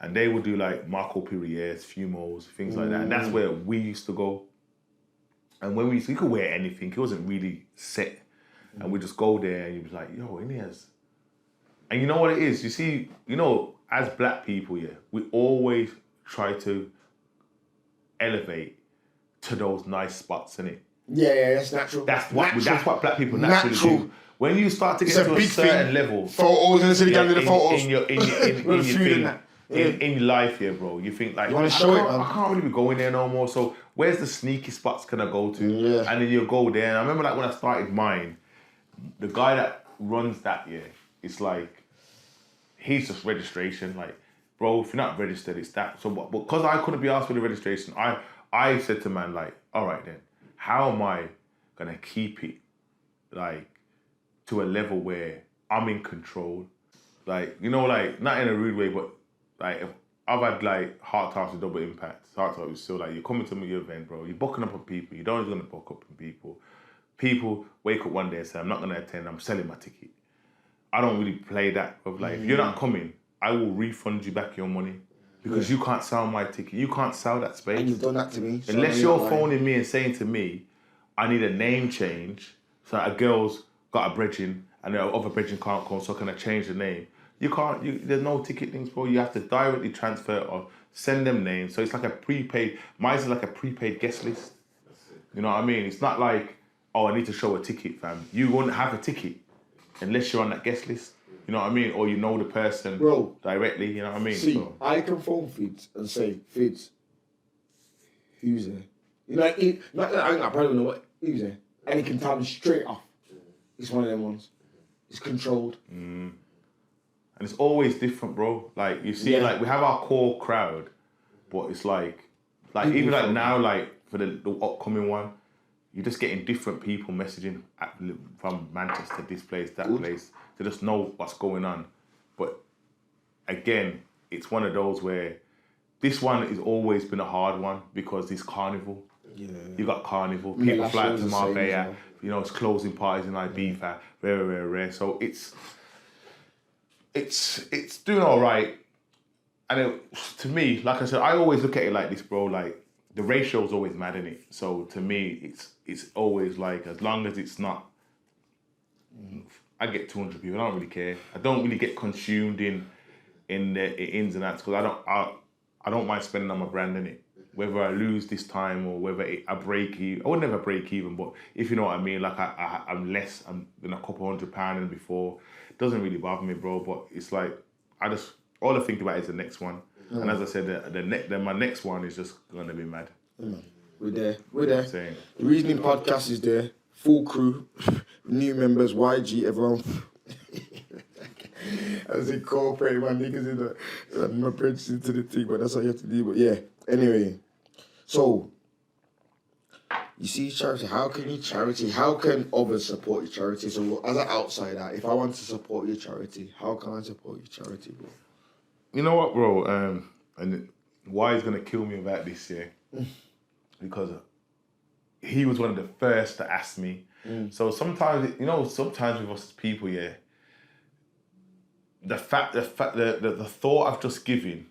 and they would do like Marco Perriers, Fumos, things like that, and that's where we used to go. And when you could wear anything, it wasn't really set, and we just go there, and you was like, yo, in here's, and you know what it is, you see, as black people, yeah, we always try to elevate to those nice spots, innit? Yeah, that's natural. That's what black people naturally do. When you start to get to a certain level, photos in the city, the photos in your life here, bro, you think like, I can't really be going there no more. So where's the sneaky spots can I go to? Yeah. And then you go there. And I remember like when I started mine, the guy that runs that, yeah, it's like he's just registration. Like, bro, if you're not registered, it's that. So because I couldn't be asked for the registration, I said to man like, all right then. How am I gonna keep it like to a level where I'm in control? Like, like not in a rude way, but like if I've had like Heart Talks with Double Impact. Heart Talks was still like you're coming to your event, bro. You're booking up on people. You don't even gonna book up on people. People wake up one day and say, I'm not gonna attend, I'm selling my ticket. I don't really play that of like if you're not coming, I will refund you back your money. Because you can't sell my ticket. You can't sell that space. And you've done that to me. Unless you're phoning me and saying to me, I need a name change. So a girl's got a bridging and the other bridging can't come, so can I change the name? You can't, there's no ticket things, bro. You have to directly transfer or send them names. So it's like a prepaid, mine's like a prepaid guest list. You know what I mean? It's not like, oh, I need to show a ticket, fam. You won't have a ticket unless you're on that guest list. You know what I mean? Or you know the person directly, you know what I mean? See, I can phone Fids and say, Fids, who's there? I probably don't know what, who's there? And he can tell me straight off. It's one of them ones. It's controlled. And it's always different, bro. Like, you see, like, we have our core crowd, but it's like even like now, like, for the upcoming one, you're just getting different people messaging from Manchester, this place, that place, to just know what's going on. But again, it's one of those where this one has always been a hard one because it's Carnival. Yeah. You got Carnival, people fly to Marbella, it's closing parties in Ibiza, rare. So it's doing all right. And to me, like I said, I always look at it like this, bro. Like, the ratio's always mad, in it. So to me, it's always like, as long as it's not, I get 200 people. I don't really care. I don't really get consumed in the ins and outs because I don't mind spending on my brand, in it. Whether I lose this time or whether I break even, I would never break even. But if you know what I mean, like I'm less. I'm in a couple £100 than before. It doesn't really bother me, bro. But it's like all I think about is the next one. And as I said, my next one is just gonna be mad. We're there. The Reasoning Podcast is there. Full crew, new members, YG, everyone. As incorporate my niggas in my apprentice into the thing, but that's what you have to do. But yeah, anyway. So, you see charity, how can others support your charity? So as an outsider, if I want to support your charity, how can I support your charity, bro? You know what, bro? And why is gonna kill me about this year? Because he was one of the first to ask me. So sometimes, sometimes with us as people, yeah, the thought of just giving,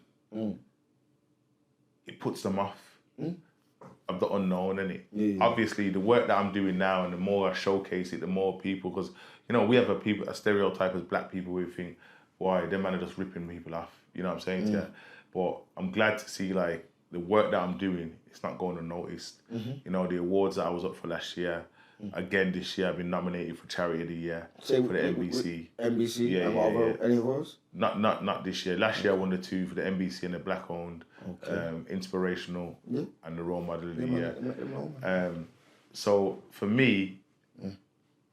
it puts them off of the unknown, innit? Yeah. Obviously, the work that I'm doing now, and the more I showcase it, the more people, because, we have a stereotype as black people, we think, why, them man are just ripping people off. You know what I'm saying to you? But I'm glad to see, like, the work that I'm doing, it's not going unnoticed. The awards that I was up for last year, again this year I've been nominated for Charity of the Year for the NBC. NBC? Yeah, And yeah, what yeah. about any awards? Not this year. Last year I won the 2 for the NBC and the Black Owned, Inspirational and the Role Model of the Year. So for me,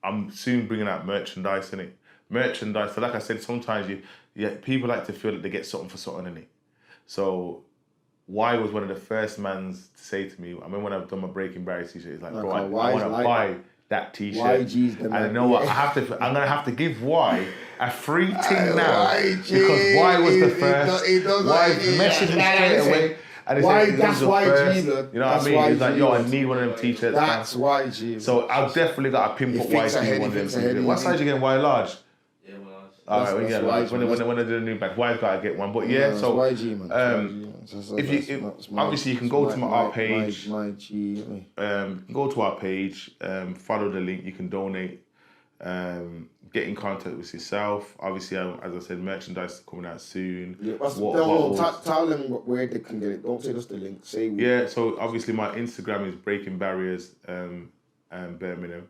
I'm soon bringing out merchandise, innit? Merchandise. So like I said, sometimes people like to feel that they get something for something, innit? So Y was one of the first mans to say to me, I remember when I've done my Breaking Barriers t-shirt, it's like, bro, I want to buy that t-shirt. YG's the and man. I know what, I'm going to have to give Y a free thing now. Because Y was the first. Y messaged me straight away. And he said, that's the YG, first. look. You know what I mean? He's like, yo, I need one of them t-shirts. That's YG. So I've definitely got to pinpoint He Y thinks to ahead, one of he them thinks ahead, t-shirts. he What size you getting? Y large? Yeah, well, Alright, That's yeah, YG, when I do the new bag, Y's got to get one. But yeah, That's so YG, man. obviously you can go to our page. My G. Go to our page, follow the link, you can donate, get in contact with yourself. Obviously, as I said, merchandise is coming out soon. Yeah, Bottles. tell them where they can get it. Don't say just the link. Say Yeah, so obviously my Instagram is Breaking Barriers Birmingham.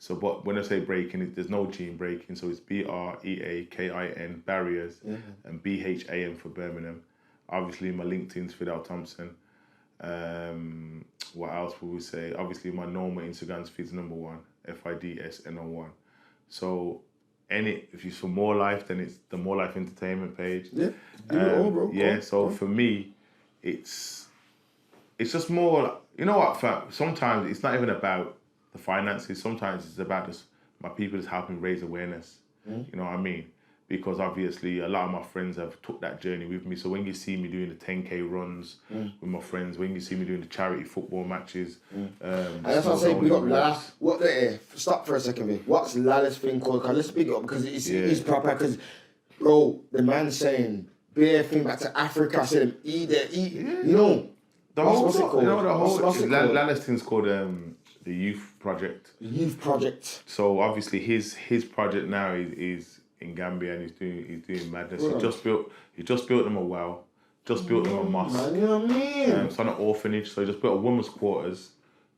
So, but when I say breaking, there's no G in breaking, so it's BREAKIN Barriers and BHAM for Birmingham. Obviously, my LinkedIn's Fidel Thompson. What else would we say? Obviously, my normal Instagram's Fids1, FIDSNO1. So, if it's for More Life, then it's the More Life Entertainment page. Yeah, do it all, bro. Yeah, so for me, it's just more. You know what, fam? Sometimes it's not even about the finances. Sometimes it's about just my people just helping raise awareness. You know what I mean? Because obviously a lot of my friends have took that journey with me. So when you see me doing the 10K runs with my friends, when you see me doing the charity football matches, and that's what I'm saying. We got Lala. Stop for a second, Vic. What's Lala's thing called? Let's speak it up because it's proper. Because bro, the man's saying bare thing back to Africa. I said eat. You know. What's it called? What's it called? Lala's thing's called the Youth Project. Youth Project. So obviously his project now is in Gambia and he's doing madness. Right. He just built them a well, built them a mosque. Man, you know what I mean? It's not an orphanage, so he just built a women's quarters,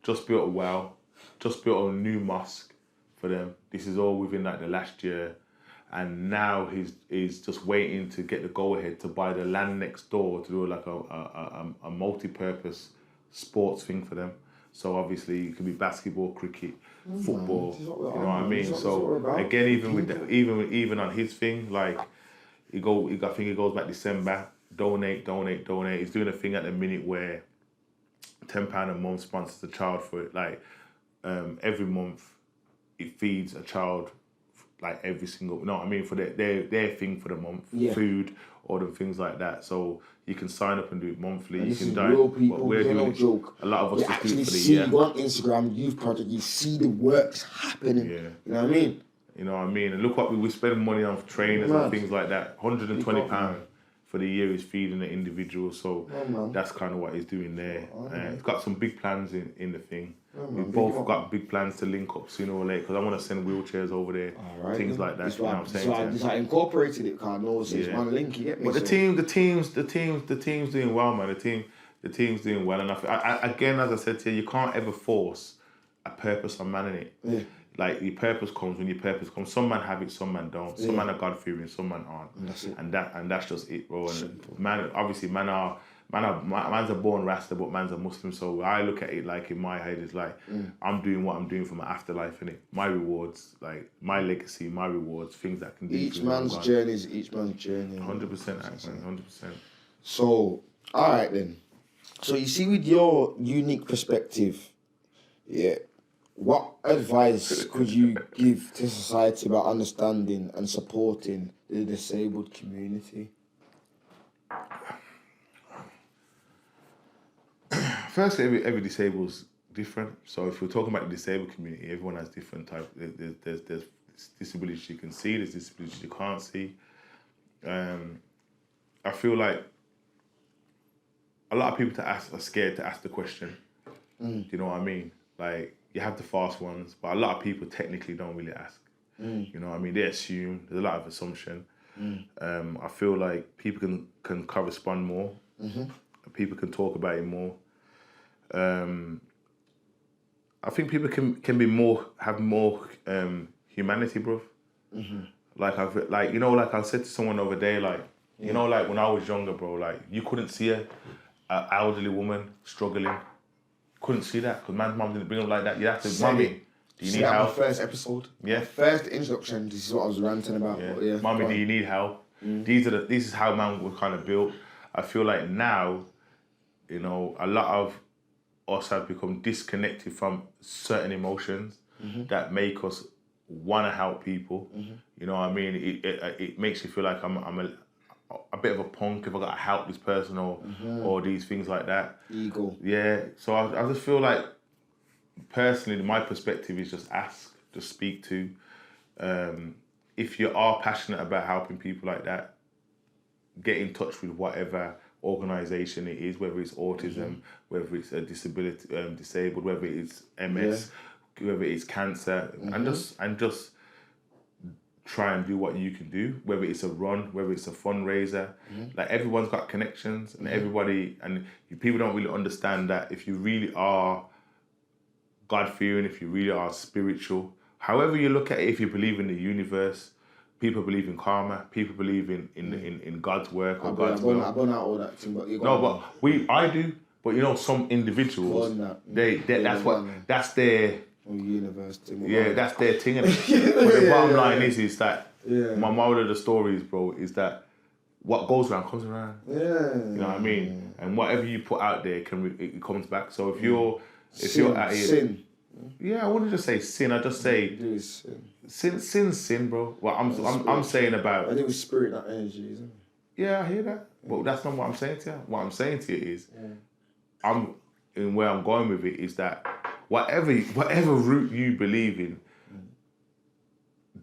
just built a well, just built a new mosque for them. This is all within like the last year. And now he's just waiting to get the go-ahead to buy the land next door to do like a multi-purpose sports thing for them. So obviously it could be basketball, cricket, football. You know what I mean? So again, even on his thing, like I think it goes back December. Donate. He's doing a thing at the minute where £10 a month sponsors a child for it. Like every month, it feeds a child. Like every single, you know what I mean, for their thing for the month, food or the things like that. So you can sign up and do it monthly. And you this can is die. real people. We're doing no joke. A lot of us you just do actually it for the see year. you on Instagram Youth Project. You see the works happening. Yeah. You know what I mean? You know what I mean? And look what we spend money on trainers and things like that. £120 for the year is feeding the individual. So that's kind of what he's doing there. He's got some big plans in the thing. We've both got big plans to link up sooner or later because I want to send wheelchairs over there, things like that. You know what I'm saying? So I incorporated it because I know it's one link. You get me? But the team's doing well, man. The team's doing well, and again, as I said to you, you can't ever force a purpose on man in it. Yeah. Like your purpose comes when your purpose comes. Some man have it, some man don't. Some man are God fearing, some man aren't. And that's it. And that's just it, bro. And man, obviously, man's a born Rasta, but man's a Muslim. So I look at it like in my head, it's like I'm doing what I'm doing for my afterlife, innit? My rewards, like my legacy, my rewards, things that can do. Each man's journey is each man's journey. 100%, 100%. So, all right then. So you see, with your unique perspective, what advice could you give to society about understanding and supporting the disabled community? Firstly, every disabled different. So if we're talking about the disabled community, everyone has different type. There's disabilities you can see, there's disabilities you can't see. I feel like a lot of people are scared to ask the question. Do you know what I mean? Like, you have the fast ones, but a lot of people technically don't really ask. You know what I mean? They assume, there's a lot of assumption. I feel like people can correspond more. People can talk about it more. I think people can be more, have more humanity, bro. Like I said to someone the other day, like, you know, like when I was younger, bro, like you couldn't see an elderly woman struggling. Couldn't see that because man's mum didn't bring them like that. You have to, mummy, do you need help? My first episode. Yeah. My first introduction. This is what I was ranting about. Yeah. Mummy, do you need help? This is how man was kind of built. I feel like now, you know, a lot of us have become disconnected from certain emotions that make us want to help people. You know what I mean? It makes you feel like I'm a bit of a punk if I got to help this person or these things like that. Ego. Yeah. So I just feel like, personally, my perspective is just ask, just speak to. If you are passionate about helping people like that, get in touch with whatever organisation it is, whether it's autism, whether it's a disability, disabled, whether it's MS, whether it's cancer, and just try and do what you can do, whether it's a run, whether it's a fundraiser. Like, everyone's got connections, and everybody, and people don't really understand that if you really are God-fearing, if you really are spiritual, however you look at it, if you believe in the universe, people believe in karma, people believe in God's work or God's will. I burn out all that thing, but I do, but you know, some individuals, that's their universe thing. Yeah, that's their thing. But the bottom line is that my moral of the story is, bro, is that what goes around comes around. Yeah. You know what I mean? And whatever you put out there it comes back. So if you're at it, sin. Yeah, I wouldn't just say sin. I just say sin, bro. Well, I'm saying about. I think it's spirit, not energy, isn't it? Yeah, I hear that. But that's not what I'm saying to you. What I'm saying to you is, and where I'm going with it is that whatever route you believe in,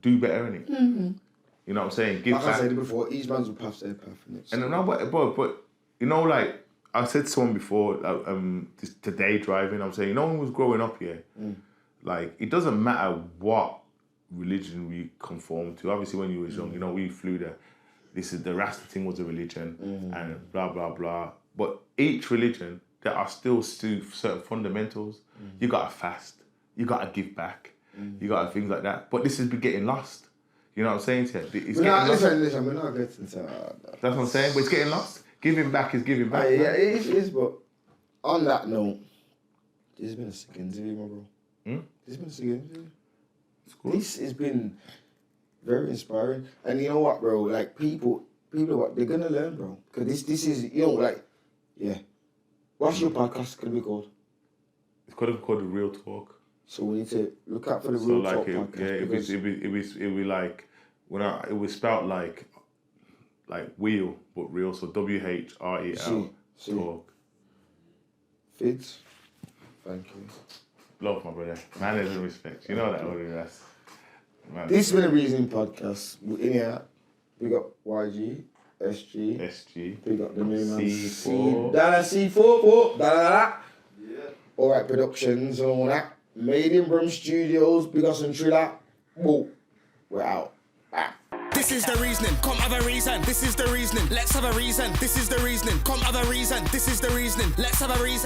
do better in it. You know what I'm saying? Give like back. I said before, each man's will pass their path. And no, but you know, like I said to someone before, today driving, I'm saying, you know, when we was growing up here, like, it doesn't matter what religion we conform to. Obviously, when you was young, you know, we flew the Rasta thing was a religion, and blah blah blah. But each religion, there are still certain fundamentals. You gotta fast, you gotta give back, you gotta things like that. But this has been getting lost. You know what I'm saying to you? Listen, we're not getting to that. That's what I'm saying, but it's getting lost. Giving back is giving back. Yeah, it is, but on that note, this has been a sick interview, my bro. This has been a sick interview. This has been very inspiring. And you know what, bro? Like, people what they're gonna learn, bro. Because this is, you know, like, yeah. What's your podcast gonna be called? It's gonna be called The Real Talk. So we need to look out for the Real Talk podcast. Yeah, it be like, it was spelled like wheel, but real. So WHREL talk. Fids, thank you. Love, my brother. Manners and respect. You know that already. This has been a Reasoning podcast. In here, we got YG, SG. We got the new man C4. C4. Yeah. Alright, productions and all that. Made in Brum Studios. Big us and Triller. Whoa. We're out. Bye. This is the reasoning, come have a reason. This is the reasoning, let's have a reason. This is the reasoning, come have a reason. This is the reasoning, let's have a reason.